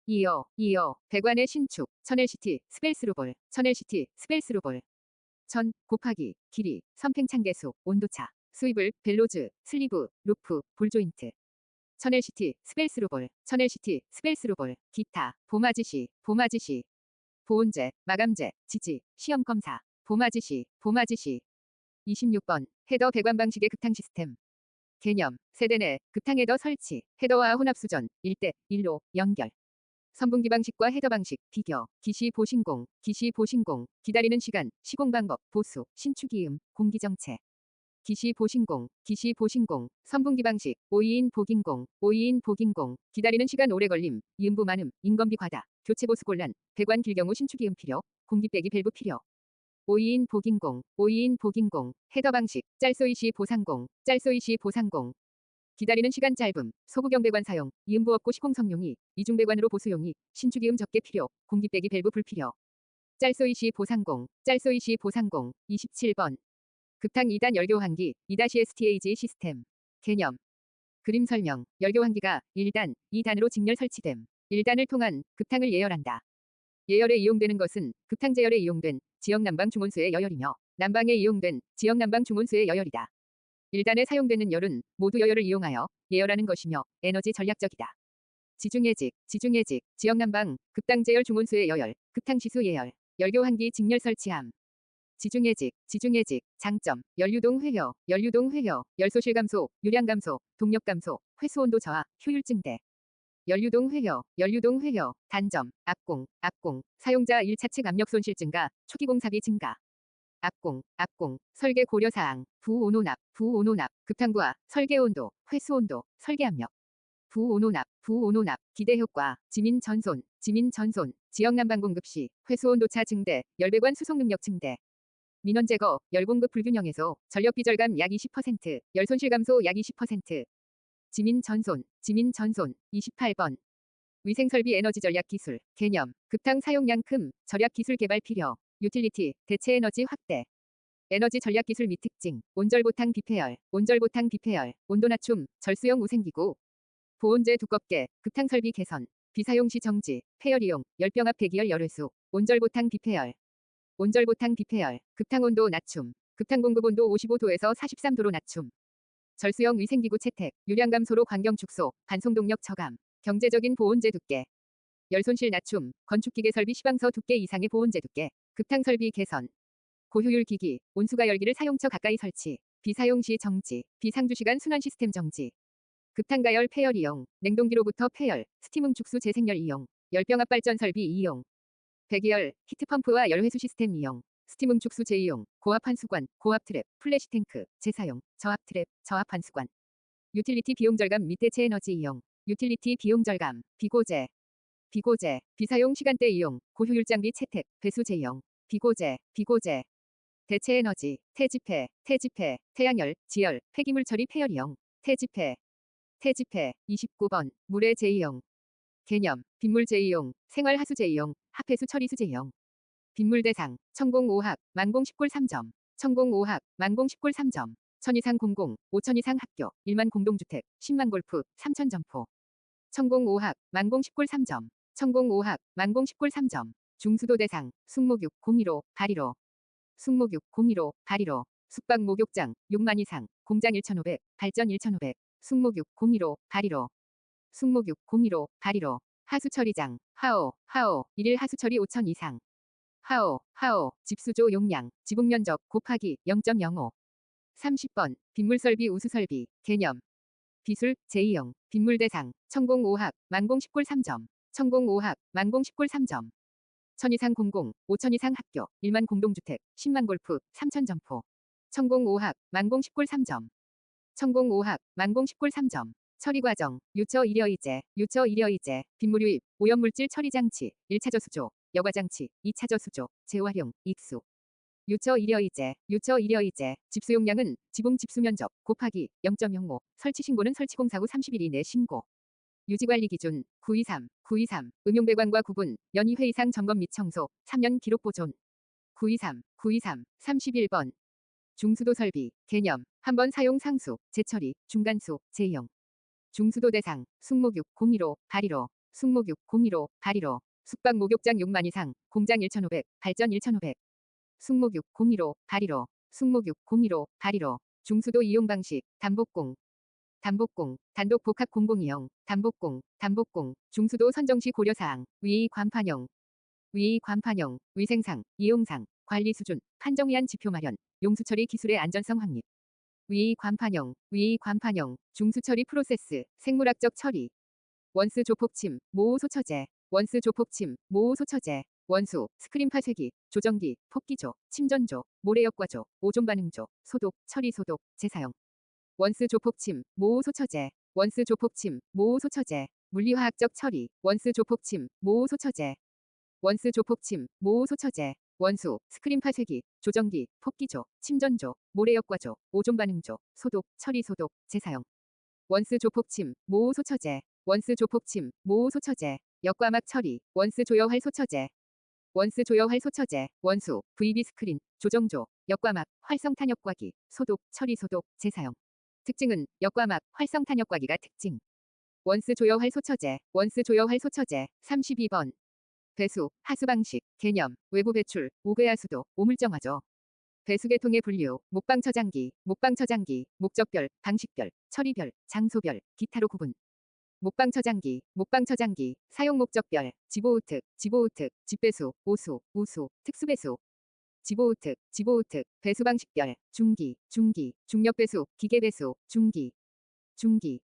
Speaker 1: 이어, 배관의 신축, 천LCT, 스펠스루볼, 천LCT, 스펠스루볼. 천, 곱하기, 길이, 선팽창계수, 온도차, 수입을, 벨로즈, 슬리브, 루프, 볼조인트. 천LCT, 스펠스루볼, 천LCT, 스펠스루볼, 기타, 봄아지시, 보온제, 마감제, 지지, 시험검사, 봄아지시. 26번, 헤더 배관 방식의 급탕 시스템. 개념, 세대 내 급탕 헤더 설치, 헤더와 혼합수전, 1대 1로 연결. 선분기 방식과 헤더 방식, 비교, 기시 보신공, 기다리는 시간, 시공 방법, 보수, 신축이음, 공기정체. 기시 보신공, 선분기 방식, 5인인 복인공, 기다리는 시간 오래 걸림, 이음부 많음, 인건비 과다, 교체 보수 곤란, 배관 길 경우 신축이음 필요, 공기 빼기 밸브 필요. 5인인 복인공, 헤더 방식, 짤소이시 보상공, 기다리는 시간 짧음, 소구경배관 사용, 이음부 없고 시공 성용이, 이중배관으로 보수용이, 신축이음 적게 필요, 공기 빼기 밸브 불필요. 짤소이시 보상공, 27번. 급탕 2단 열교환기, 2-STAG 시스템. 개념. 그림 설명, 열교환기가 1단, 2단으로 직렬 설치됨. 1단을 통한 급탕을 예열한다. 예열에 이용되는 것은 급탕 제열에 이용된 지역 난방 중온수의 여열이며 난방에 이용된 지역 난방 중온수의 여열이다. 1단에 사용되는 열은 모두 여열을 이용하여 예열하는 것이며 에너지 전략적이다. 지중해직, 지역 난방, 급탕 제열 중온수의 여열, 급탕 시수 예열, 열교환기 직렬 설치함. 지중해직, 장점, 연류동 회여, 열소실 감소, 유량 감소, 동력 감소, 회수 온도 저하, 효율 증대. 연류동 회여, 단점, 압공, 사용자 1차 측 압력 손실 증가, 초기 공사비 증가. 압공, 설계 고려사항, 부온온압, 급탕부하, 설계 온도, 회수 온도, 설계 압력. 부온온압, 기대 효과, 지민 전손, 지역 난방 공급 시, 회수 온도차 증대, 열배관 수송 능력 증대. 민원 제거, 열 공급 불균형에서 전력 비절감 약 20%, 열 손실 감소 약 20%. 지민 전손, 28번. 위생설비 에너지 전략 기술, 개념, 급탕 사용량 큼, 절약 기술 개발 필요, 유틸리티, 대체 에너지 확대. 에너지 전략 기술 및 특징, 온절보탕 비폐열, 온도 낮춤, 절수형 우생기구. 보온재 두껍게, 급탕 설비 개선, 비사용 시 정지, 폐열 이용, 열병합 대기열 열회수, 온절보탕 비폐열, 급탕 온도 낮춤, 급탕 공급 온도 55도에서 43도로 낮춤. 절수형 위생기구 채택, 유량 감소로 환경 축소, 반송 동력 저감, 경제적인 보온재 두께. 열 손실 낮춤, 건축기계 설비 시방서 두께 이상의 보온재 두께, 급탕 설비 개선. 고효율 기기, 온수가 열기를 사용처 가까이 설치, 비사용 시 정지, 비상주시간 순환 시스템 정지. 급탕 가열 폐열 이용, 냉동기로부터 폐열, 스팀응 축수 재생열 이용, 열병합 발전 설비 이용. 배기열, 히트펌프와 열회수 시스템 이용, 스팀응 축수 재이용, 고압 환수관, 고압 트랩, 플래시 탱크, 재사용, 저압 트랩, 저압 환수관. 유틸리티 비용 절감 및 대체 에너지 이용, 유틸리티 비용 절감, 비고재, 비사용 시간대 이용, 고효율 장비 채택, 배수 재이용, 비고재. 대체 에너지, 태지폐, 태양열, 지열, 폐기물 처리 폐열 이용, 태지폐. 29번, 물의 재이용. 개념, 빗물 재이용, 생활 하수 재이용, 합해수 처리수 재이용. 빗물 대상, 천공 5학, 만공 10골 3점. 천공 5학, 만공 10골 3점. 1000 이상 공공, 5000 이상 학교, 1만 공동주택, 10만 골프, 3000 점포. 천공 5학, 만공 10골 3점. 천공 5학, 만공 10골 3점. 중수도 대상, 숙목육 015, 발이로. 숙박 목욕장, 6만 이상, 공장 1500, 발전 1500. 숙목육 015, 발이로. 하수처리장, 하오, 일일 하수처리 5000 이상. 하오, 집수조 용량, 지붕면적 곱하기 0.05. 30번, 빗물설비 우수설비, 개념. 비술, 제2형, 빗물 대상, 천공 5학, 만공 10골 3점. 천공 5학, 만공 10골 3점. 1000 이상 공공, 5000 이상 학교, 1만 공동주택, 10만 골프, 3000 점포. 천공 5학, 만공 10골 3점. 천공 5학, 만공 10골 3점. 처리과정, 유처 일여이제, 빗물 유입, 오염물질 처리장치, 1차 저수조, 여과장치, 2차 저수조, 재활용, 익수. 유처 일여이제, 집수용량은 지붕 집수면적 곱하기 0.05, 설치 신고는 설치공사 후 30일 이내 신고. 유지관리 기준 923 음용배관과 구분, 연이회 이상 점검 및 청소, 3년 기록 보존. 923 31번. 중수도 설비, 개념, 한번 사용 상수, 재처리, 중간수, 재이용. 중수도 대상, 숙목육 015, 발의로, 숙목육 015, 발의로, 숙박 목욕장 6만 이상, 공장 1,500, 발전 1,500. 숙목육 015, 발의로, 숙목육 015, 발의로, 중수도 이용 방식, 담복공, 단독 복합 공공이용, 담복공, 중수도 선정 시 고려사항, 위관판용, 위생상, 이용상, 관리 수준, 판정위한 지표 마련, 용수처리 기술의 안전성 확립. 위관판용, 중수처리 프로세스, 생물학적 처리. 원스 조폭침, 모호소처제, 원수, 스크린 파쇄기, 조정기, 폭기조, 침전조, 모래역과조, 오존 반응조, 소독, 처리 소독, 재사용. 원스 조폭침, 모호소처제, 물리화학적 처리, 원스 조폭침, 모호소처제, 원수, 스크린 파쇄기, 조정기, 폭기조, 침전조, 모래역과조, 오존 반응조, 소독, 처리 소독, 재사용. 원스 조폭침, 모호소처제, 역과막 처리, 원수 조여활 소처제, 원수, VB 스크린, 조정조, 역과막, 활성탄력과기, 소독, 처리 소독, 재사용. 특징은 역과막, 활성탄력과기가 특징. 원스 조여활 소처제, 32번. 배수, 하수 방식, 개념, 외부 배출, 오배하수도, 오물정화조. 배수계통의 분류, 목방처장기, 목적별, 방식별, 처리별, 장소별, 기타로 구분. 목방처장기, 사용 목적별, 지보우특, 집배수, 우수, 특수배수. 지보우특, 배수 방식별, 중기, 중력배수, 기계배수, 중기,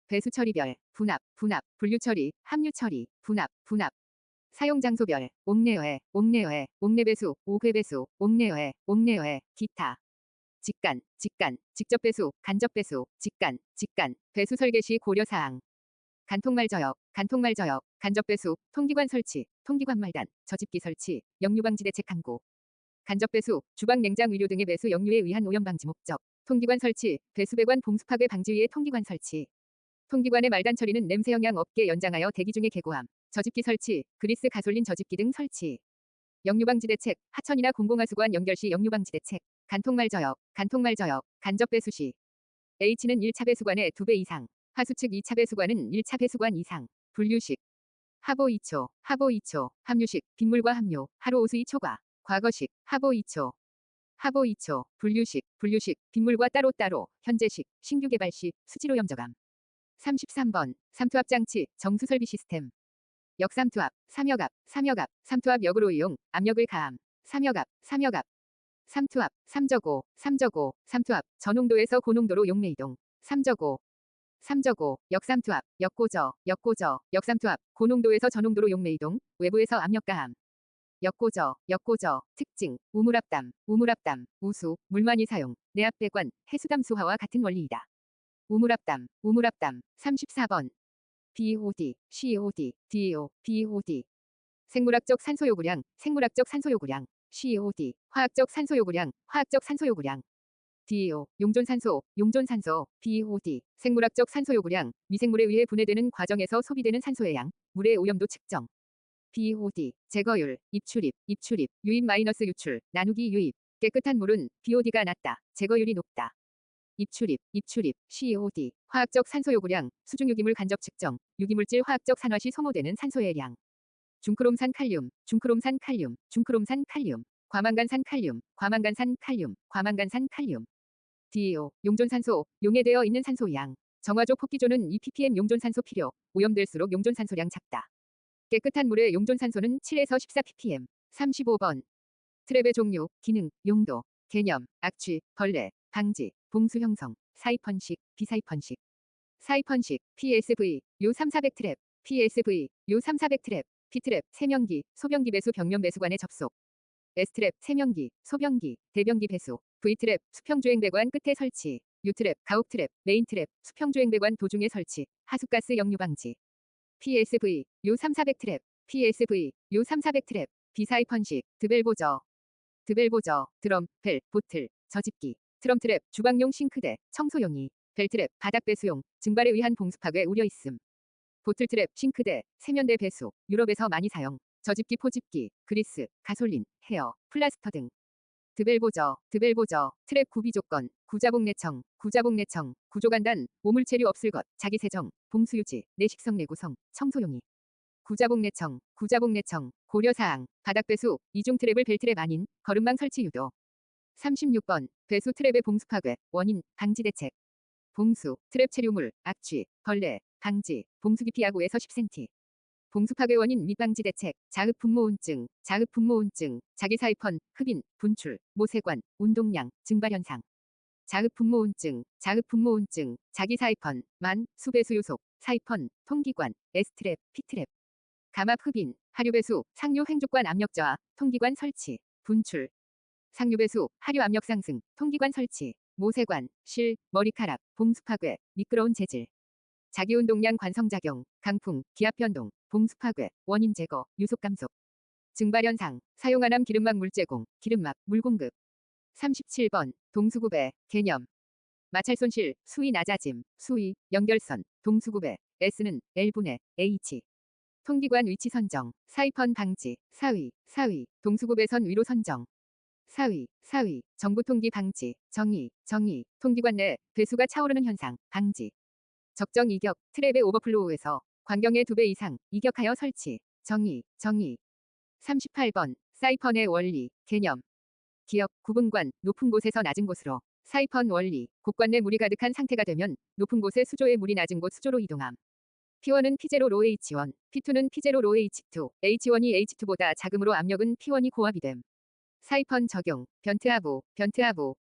Speaker 1: 배수 처리별, 분압, 분류처리, 합류처리, 분압. 사용 장소별, 옥내외, 옥내배수, 옥외배수, 옥내외, 기타. 직간, 직접배수, 간접배수, 직간, 배수 설계 시 고려사항. 간통말저역, 간접배수, 통기관 설치, 통기관말단, 저집기 설치, 역류방지 대책 강구. 간접배수, 주방 냉장 의료 등의 배수 역류에 의한 오염 방지 목적. 통기관 설치, 배수배관 봉수파괴 방지 위에 통기관 설치. 통기관의 말단 처리는 냄새 영향 없게 연장하여 대기 중에 개고함. 저집기 설치, 그리스 가솔린 저집기 등 설치. 역류방지 대책, 하천이나 공공하수관 연결 시 역류방지 대책. 간통말저역, 간접배수 시. H는 1차 배수관의 2배 이상. 하수 측 2차 배수관은 1차 배수관 이상. 분류식. 하보 2초, 합류식, 빗물과 함유, 하루 오수이 초과. 과거식, 하보 2초, 분류식, 빗물과 따로, 현재식, 신규 개발 시, 수질오염 저감. 33번, 삼투압 장치, 정수설비 시스템. 역삼투압, 삼역압, 삼투압 역으로 이용, 압력을 가함. 삼역압, 삼투압, 삼저고, 삼투압, 저농도에서 고농도로 용매 이동. 삼저고, 역삼투압, 역고저, 역삼투압, 고농도에서 저농도로 용매 이동, 외부에서 압력 가함. 역고저, 특징, 우물압담, 우수, 물만이 사용, 내압배관, 해수담 수화와 같은 원리이다. 우물압담, 34번. BOD, COD, DO, BOD. 생물학적 산소 요구량, COD, 화학적 산소 요구량, DO, 용존산소, BOD, 생물학적 산소 요구량, 미생물에 의해 분해되는 과정에서 소비되는 산소의 양, 물의 오염도 측정. BOD, 제거율, 입출입, 유입-유출, 나누기 유입. 깨끗한 물은 BOD가 낮다, 제거율이 높다. 입출입, COD, 화학적 산소 요구량, 수중 유기물 간접 측정, 유기물질 화학적 산화 시 소모되는 산소의 량. 중크롬산 칼륨, 과망간산 칼륨. DO, 용존산소, 용해되어 있는 산소 양. 정화조 폭기조는 2ppm 용존산소 필요, 오염될수록 용존산소량 작다. 깨끗한 물의 용존산소는 7에서 14ppm. 35번. 트랩의 종류, 기능, 용도, 개념, 악취, 벌레, 방지, 봉수 형성, 사이펀식, 비사이펀식. 사이펀식, PSV, 요3,400 트랩, 요3,400 트랩, P트랩, 세면기, 소변기 배수 벽면 배수관에 접속. S트랩, 세면기, 소변기, 대변기 배수. V트랩, 수평주행배관 끝에 설치. U트랩, 가옥트랩, 메인트랩, 수평주행배관 도중에 설치. 하수가스 역류 방지. PSV, 요3,400 트랩, 비사이펀식, 드벨보저, 드럼, 벨, 보틀, 저집기. 트럼트랩, 주방용 싱크대, 청소용이. 벨트랩, 바닥배수용, 증발에 의한 봉수파괴 우려 있음. 보틀트랩, 싱크대, 세면대 배수, 유럽에서 많이 사용. 저집기, 포집기, 그리스, 가솔린, 헤어, 플라스터 등. 드벨보저, 트랩 구비 조건, 구자복내청, 구조간단, 오물체류 없을 것, 자기세정, 봉수유지, 내식성 내구성, 청소용이. 구자복내청, 고려사항, 바닥배수, 이중 트랩을 벨트랩 아닌, 걸음망 설치 유도. 36번, 배수 트랩의 봉수 파괴, 원인, 방지 대책. 봉수, 트랩 체류물, 악취, 벌레, 방지, 봉수 깊이 야구에서 10cm. 봉수 파괴 원인 및 방지 대책, 자극 분모운증, 자기 사이펀, 흡인, 분출, 모세관, 운동량, 증발 현상. 자극 분모운증, 자기 사이펀, 만, 수배수 요속, 사이펀, 통기관, S트랩, P트랩. 감압 흡인, 하류배수, 상류 횡족관 압력 저하, 통기관 설치, 분출. 상류배수, 하류 압력 상승, 통기관 설치, 모세관, 실, 머리카락, 봉수 파괴, 미끄러운 재질. 자기운동량 관성작용, 강풍, 기압 변동, 봉수 파괴, 원인 제거, 유속 감속. 증발현상, 사용안함 기름막 물 제공, 기름막, 물 공급. 37번, 동수구배, 개념. 마찰 손실, 수위 낮아짐, 수위, 연결선, 동수구배, S는 L분의 H. 통기관 위치 선정, 사이펀 방지, 사위, 동수구배선 위로 선정. 사위, 정부 통기 방지, 정의, 통기관 내 배수가 차오르는 현상, 방지. 적정 이격, 트랩의 오버플로우에서 관경의 2배 이상 이격하여 설치, 정의. 38번, 사이펀의 원리, 개념. 기역, 구분관, 높은 곳에서 낮은 곳으로. 사이펀 원리, 곡관 내 물이 가득한 상태가 되면 높은 곳에 수조의 물이 낮은 곳 수조로 이동함. P1은 P0 로 H1, P2는 P0 로 H2, H1이 H2보다 작음으로 압력은 P1이 고압이 됨. 사이펀 적용, 변트하부,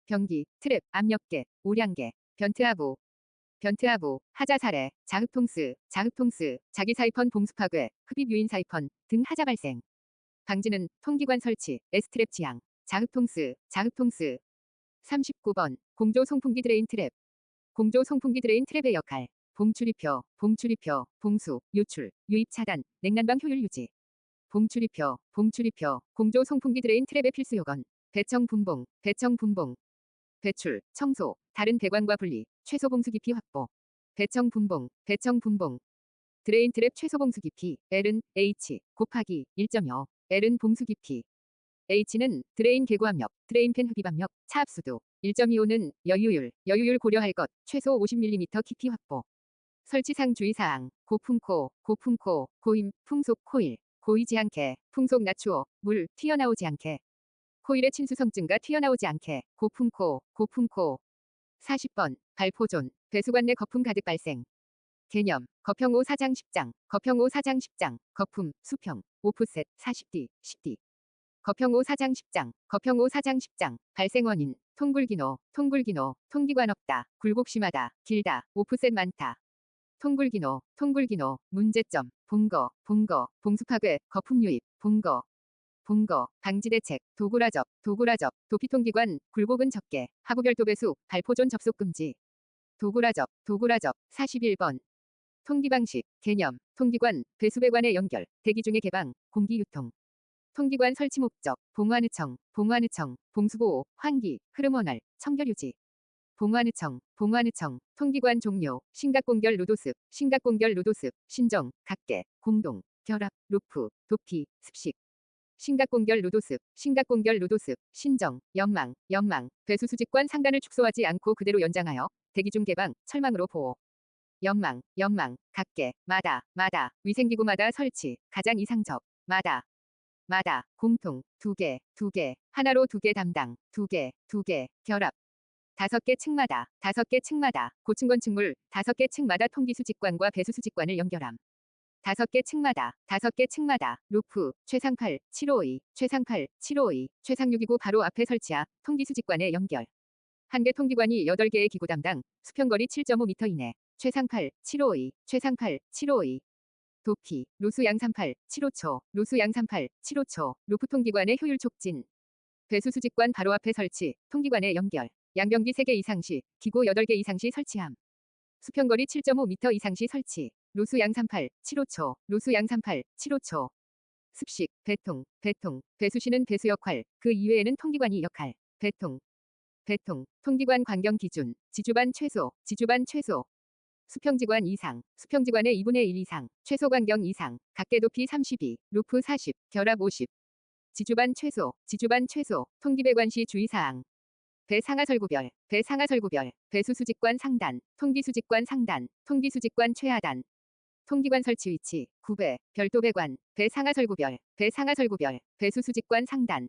Speaker 1: 변기, 트랩, 압력계, 오량계, 변트하부, 하자 사례, 자흑통스, 자기 사이펀 봉수 파괴, 흡입 유인 사이펀 등 하자 발생. 방지는 통기관 설치, S트랩 지향, 자흑통스. 39번, 공조 송풍기 드레인 트랩. 공조 송풍기 드레인 트랩의 역할. 봉출입표, 봉수, 유출, 유입 차단, 냉난방 효율 유지. 봉출입표, 공조 송풍기 드레인 트랩의 필수 요건. 배청 분봉, 배출, 청소, 다른 배관과 분리, 최소 봉수 깊이 확보. 배청 분봉. 드레인 트랩 최소 봉수 깊이, L은 H, 곱하기 1.5, L은 봉수 깊이. H는 드레인 개고 압력, 드레인 팬 흡입 압력, 차 압수도. 1.25는 여유율 고려할 것, 최소 50mm 깊이 확보. 설치상 주의사항, 고풍코, 고임, 풍속 코일, 고이지 않게, 풍속 낮추어, 물, 튀어나오지 않게. 코일의 친수성 증가 튀어나오지 않게, 고풍코. 40번, 발포존, 배수관 내 거품 가득 발생. 개념, 거평 5 4장 10장, 거품, 수평, 오프셋, 40D, 10D. 거평 5 4장 10장, 발생 원인, 통굴기노, 통기관 없다, 굴곡 심하다, 길다, 오프셋 많다. 통굴기노, 문제점, 본거, 봉수 파괴, 거품 유입, 본거, 방지 대책, 도구라접, 도피통기관, 굴곡은 적게, 하부별도 배수, 발포존 접속 금지. 도구라접, 41번. 통기방식, 개념, 통기관, 배수배관의 연결, 대기 중의 개방, 공기유통. 통기관 설치 목적, 봉화느청, 봉수보호, 환기, 흐름 원활, 청결유지. 봉화느청, 통기관 종료, 심각공결 루도습, 신정, 각계, 공동, 결합, 루프, 도피, 습식. 심각공결 루도습, 신정, 연망, 배수 수직관 상단을 축소하지 않고 그대로 연장하여 대기 중 개방, 철망으로 보호. 연망, 각계, 마다, 위생기구마다 설치, 가장 이상적, 마다, 공통, 2개, 하나로 2개 담당, 2개, 결합. 5개 층마다, 고층건 층물, 5개 층마다 통기수직관과 배수수직관을 연결함. 5개 층마다, 루프, 최상팔, 752, 최상유기구 바로 앞에 설치하, 통기수직관에 연결. 한 개 통기관이 8개의 기구 담당, 수평거리 7.5m 이내, 최상팔, 752. 도피, 루수 양산팔, 7호초, 루프 통기관의 효율 촉진. 배수수직관 바로 앞에 설치, 통기관에 연결. 양변기 3개 이상 시, 기구 8개 이상 시 설치함. 수평거리 7.5m 이상 시 설치. 루수 양산팔, 7호초. 습식, 배통. 배수시는 배수 역할, 그 이외에는 통기관이 역할. 배통. 통기관 관경 기준, 지주반 최소. 수평지관 이상, 수평지관의 2분의 1 이상, 최소 간격 이상, 각계 높이 32, 루프 40, 결합 50. 지주반 최소, 지주반 최소, 통기배관시 주의사항. 배상하설구별, 배상하설구별, 배수수직관 상단, 통기수직관 상단, 통기수직관 최하단. 통기관 설치 위치, 9배, 별도 배관, 배상하설구별, 배상하설구별, 배수수직관 상단.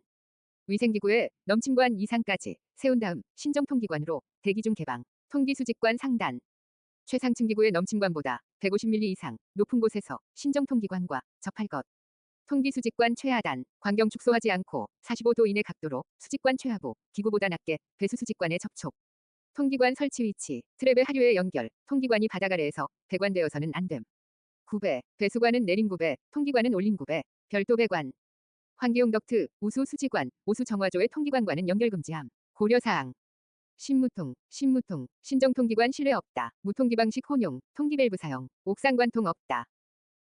Speaker 1: 위생기구에 넘침관 이상까지 세운 다음 신정통기관으로 대기 중 개방. 통기수직관 상단. 최상층 기구의 넘침관보다 150mm 이상 높은 곳에서 신정통기관과 접할 것. 통기수직관 최하단. 광경 축소하지 않고 45도 이내 각도로 수직관 최하부, 기구보다 낮게 배수수직관에 접촉. 통기관 설치 위치, 트랩의 하류의 연결, 통기관이 바닥 아래에서 배관되어서는 안 됨. 9배, 배수관은 내린 9배, 통기관은 올린 9배, 별도 배관. 환기용 덕트, 우수 수지관, 오수 정화조의 통기관과는 연결 금지함. 고려사항. 신무통, 신무통, 신정통기관 실외 없다. 무통기 방식 혼용, 통기 밸브 사용, 옥상관통 없다.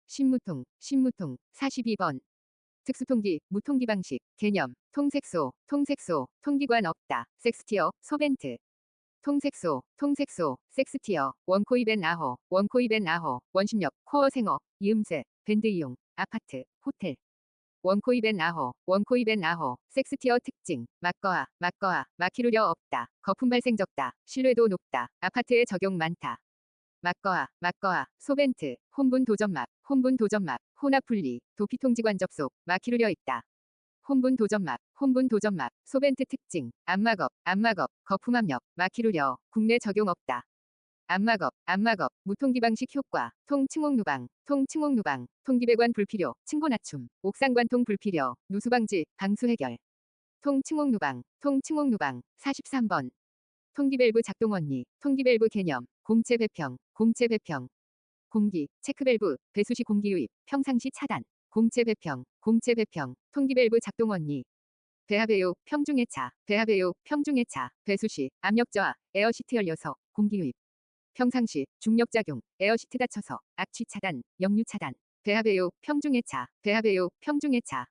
Speaker 1: 신무통, 신무통, 42번. 특수통기, 무통기 방식, 개념, 통색소, 통색소, 통기관 없다. 섹스티어, 소벤트. 통색소, 통색소, 섹스티어, 원코이벤 아호, 원코이벤 아호, 원심력, 코어 생어, 이음새, 밴드 이용, 아파트, 호텔. 원코이벤 아호, 원코이벤 아호, 섹스티어 특징, 막거하, 막거하, 막히르려 없다, 거품 발생 적다, 신뢰도 높다, 아파트에 적용 많다. 막거하, 막거하, 소벤트, 혼분 도전막, 혼분 도전막, 혼합 분리, 도피통지관 접속, 막히르려 있다. 혼분 도전막, 혼분 도전막, 소벤트 특징, 안막업, 안막업, 거품 압력, 막히르려, 국내 적용 없다. 안막업, 안막업, 무통기 방식 효과, 통층옥누방, 통층옥누방, 통기배관 불필요, 층고 낮춤, 옥상관통 불필요, 누수 방지, 방수 해결. 통층옥누방, 통층옥누방, 43번. 통기밸브 작동 원리, 통기밸브 개념, 공체 배평, 공체 배평. 공기, 체크밸브, 배수시 공기 유입, 평상시 차단. 공체 배평, 공체 배평, 통기밸브 작동 원리. 배합외유, 평중해차, 배합외유, 평중해차, 배수시, 압력 저하, 에어시트 열려서 공기 유입. 평상시, 중력작용, 에어시트 닫혀서, 악취 차단, 역류 차단. 배합외유, 평중해차, 배합외유, 평중해차.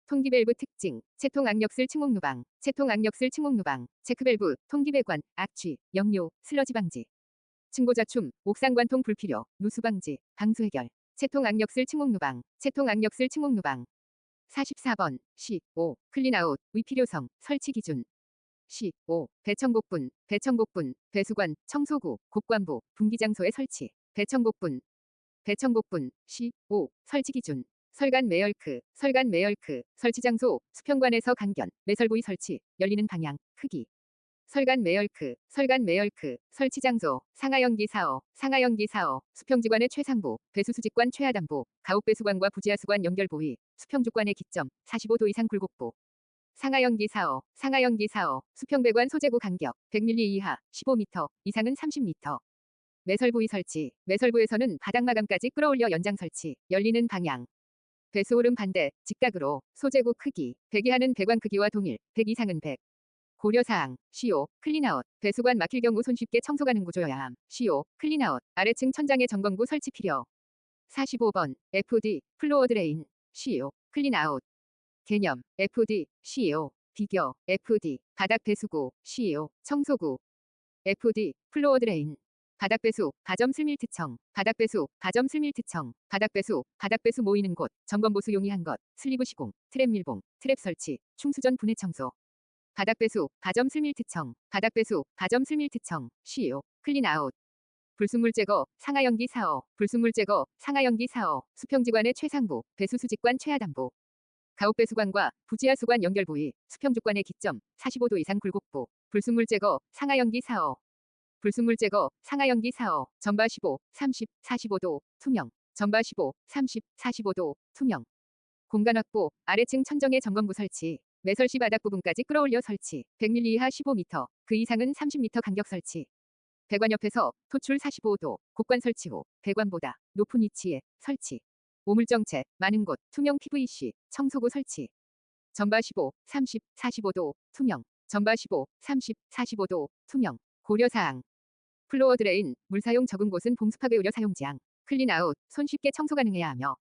Speaker 1: 통기밸브 특징, 채통 악력슬 층옥누방, 채통 악력슬 층옥누방, 체크밸브, 통기배관, 악취, 역류, 슬러지 방지. 층고자춤, 옥상관통 불필요, 누수 방지, 방수 해결. 채통 악력슬 층옥누방, 채통 악력슬 층옥누방. 44번, 시5, 클린아웃, 위필요성, 설치 기준. 시5, 배청곡분, 배청곡분, 배수관, 청소구, 곡관부, 분기장소의 설치. 배청곡분, 배청곡분, 시5, 설치 기준. 설간 매열크, 설간 매열크, 설치 장소, 수평관에서 강견, 매설 부위 설치, 열리는 방향, 크기. 설간 매열크, 설간 매열크, 설치 장소, 상하연기 사어, 상하연기 사어, 수평지관의 최상부, 배수수직관 최하단부, 가옥배수관과 부지하수관 연결 부위, 수평주관의 기점, 45도 이상 굴곡부. 상하연기 사어, 상하연기 사어, 수평배관 소재구 간격, 100mm 이하, 15m, 이상은 30m. 매설부위 설치, 매설부에서는 바닥 마감까지 끌어올려 연장 설치, 열리는 방향. 배수오름 반대, 직각으로, 소재구 크기, 100 이하는 배관 크기와 동일, 100 이상은 100. 고려사항, CO, 클린아웃, 배수관 막힐 경우 손쉽게 청소 가능 구조여야 함. CO, 클린아웃, 아래층 천장의 점검구 설치 필요. 45번, FD, 플로어 드레인, CO, 클린아웃. 개념, FD, CO, 비교, FD, 바닥 배수구, CO, 청소구. FD, 플로어 드레인. 바닥 배수, 바점 슬밀 트청, 바닥 배수, 바점 슬밀 트청, 바닥 배수, 바닥 배수 모이는 곳, 점검 보수 용이한 것, 슬리브 시공, 트랩 밀봉, 트랩 설치, 충수전 분해 청소. 바닥 배수, 바점 슬밀 트청, 바닥 배수, 바점 슬밀 트청, CO, 클린아웃. 불순물 제거, 상하연기 사어, 불순물 제거, 상하연기 사어, 수평지관의 최상부, 배수수직관 최하단부. 가옥배수관과 부지하수관 연결 부위, 수평주관의 기점, 45도 이상 굴곡부, 불순물 제거, 상하연기 사어. 불순물 제거, 상하연기 사어, 전바 15, 30, 45도, 투명. 전바 15, 30, 45도, 투명. 공간 확보, 아래층 천정의 점검구 설치. 매설시 바닥 부분까지 끌어올려 설치. 100mm 이하 15m, 그 이상은 30m 간격 설치. 배관 옆에서 토출 45도, 곡관 설치 후 배관보다 높은 위치에 설치. 오물정체, 많은 곳, 투명 PVC, 청소구 설치. 전바 15, 30, 45도, 투명. 전바 15, 30, 45도, 투명. 고려사항. 플로어 드레인, 물 사용 적은 곳은 봉수파괴 우려 사용지항. 클린아웃, 손쉽게 청소 가능해야 하며.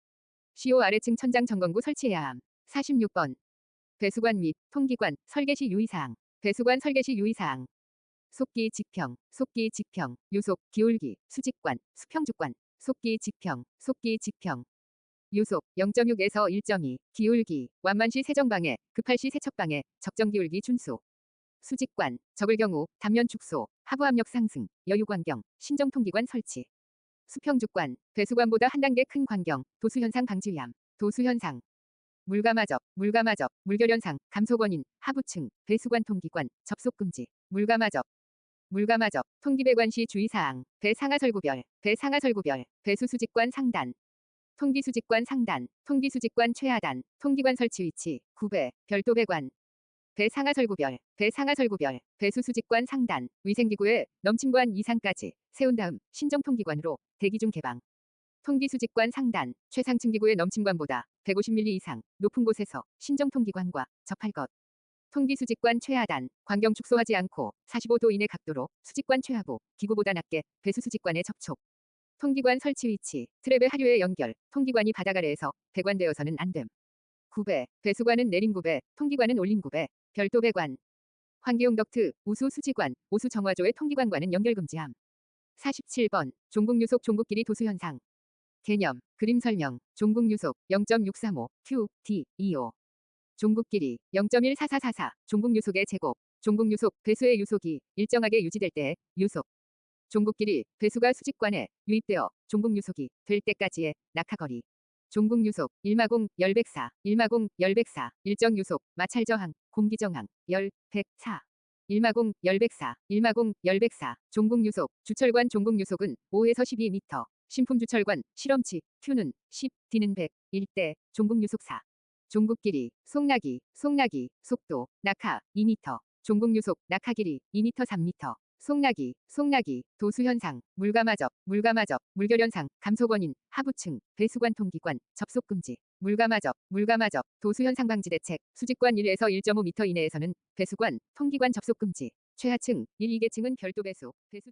Speaker 1: CO 아래층 천장 점검구 설치해야 함. 46번. 배수관 및 통기관 설계 시 유의사항. 배수관 설계 시 유의사항. 속기 직평, 속기 직평, 요속, 기울기, 수직관, 수평주관, 속기 직평, 속기 직평. 요속 0.6에서 1.2, 기울기, 완만시 세정방해, 급할시 세척방해, 적정 기울기 준수. 수직관, 적을 경우 단면 축소, 하부 압력 상승, 여유관경, 신정통기관 설치. 수평주관, 배수관보다 한 단계 큰 관경, 도수현상 방지 위함. 도수현상. 물감아적, 물감아적, 물결현상, 감소권인, 하부층, 배수관 통기관, 접속 금지. 물감아적. 물감아적, 통기배관 시 주의사항, 배상하설구별, 배상하설구별, 배수수직관 상단, 통기수직관 상단, 통기수직관 최하단, 통기관 설치 위치, 9배, 별도배관, 배상하설구별, 배상하설구별, 배수수직관 상단, 위생기구에 넘침관 이상까지 세운 다음 신정통기관으로 대기 중 개방. 통기수직관 상단, 최상층 기구의 넘침관보다 150mm 이상 높은 곳에서 신정통기관과 접할 것. 통기수직관 최하단, 관경 축소하지 않고 45도 이내 각도로 수직관 최하부, 기구보다 낮게 배수수직관에 접촉. 통기관 설치 위치, 트랩의 하류에 연결, 통기관이 바닥 아래에서 배관되어서는 안 됨. 9배, 배수관은 내린 9배, 통기관은 올린 9배, 별도 배관. 환기용 덕트, 우수 수지관, 오수 정화조의 통기관과는 연결 금지함. 47번, 종국유속 종국끼리 도수현상. 개념, 그림 설명, 종국유속 0.635, Q, D, 25. 종국끼리 0.14444, 종국유속의 제곱. 종국유속, 배수의 유속이 일정하게 유지될 때의 유속. 종국끼리, 배수가 수직관에 유입되어 종국유속이 될 때까지의 낙하거리. 종국유속, 일마공, 열백사, 일마공, 열백사, 일정유속, 마찰저항, 공기저항, 열, 백사. 일마공, 열백사, 일마공, 열백사, 종국유속, 주철관 종국유속은 5에서 12m, 신품주철관, 실험치, Q는 10, D는 100, 1대, 종국유속 4. 종국길이, 속나기, 속나기, 속도, 낙하, 2m, 종국유속, 낙하길이, 2m 3m. 속나기, 속나기, 도수현상, 물감아적, 물감아적, 물결현상, 감소권인, 하부층, 배수관 통기관, 접속 금지. 물감아적, 물감아적, 도수현상 방지 대책, 수직관 1에서 1.5m 이내에서는 배수관, 통기관 접속 금지. 최하층, 1, 2계층은 별도 배수, 배수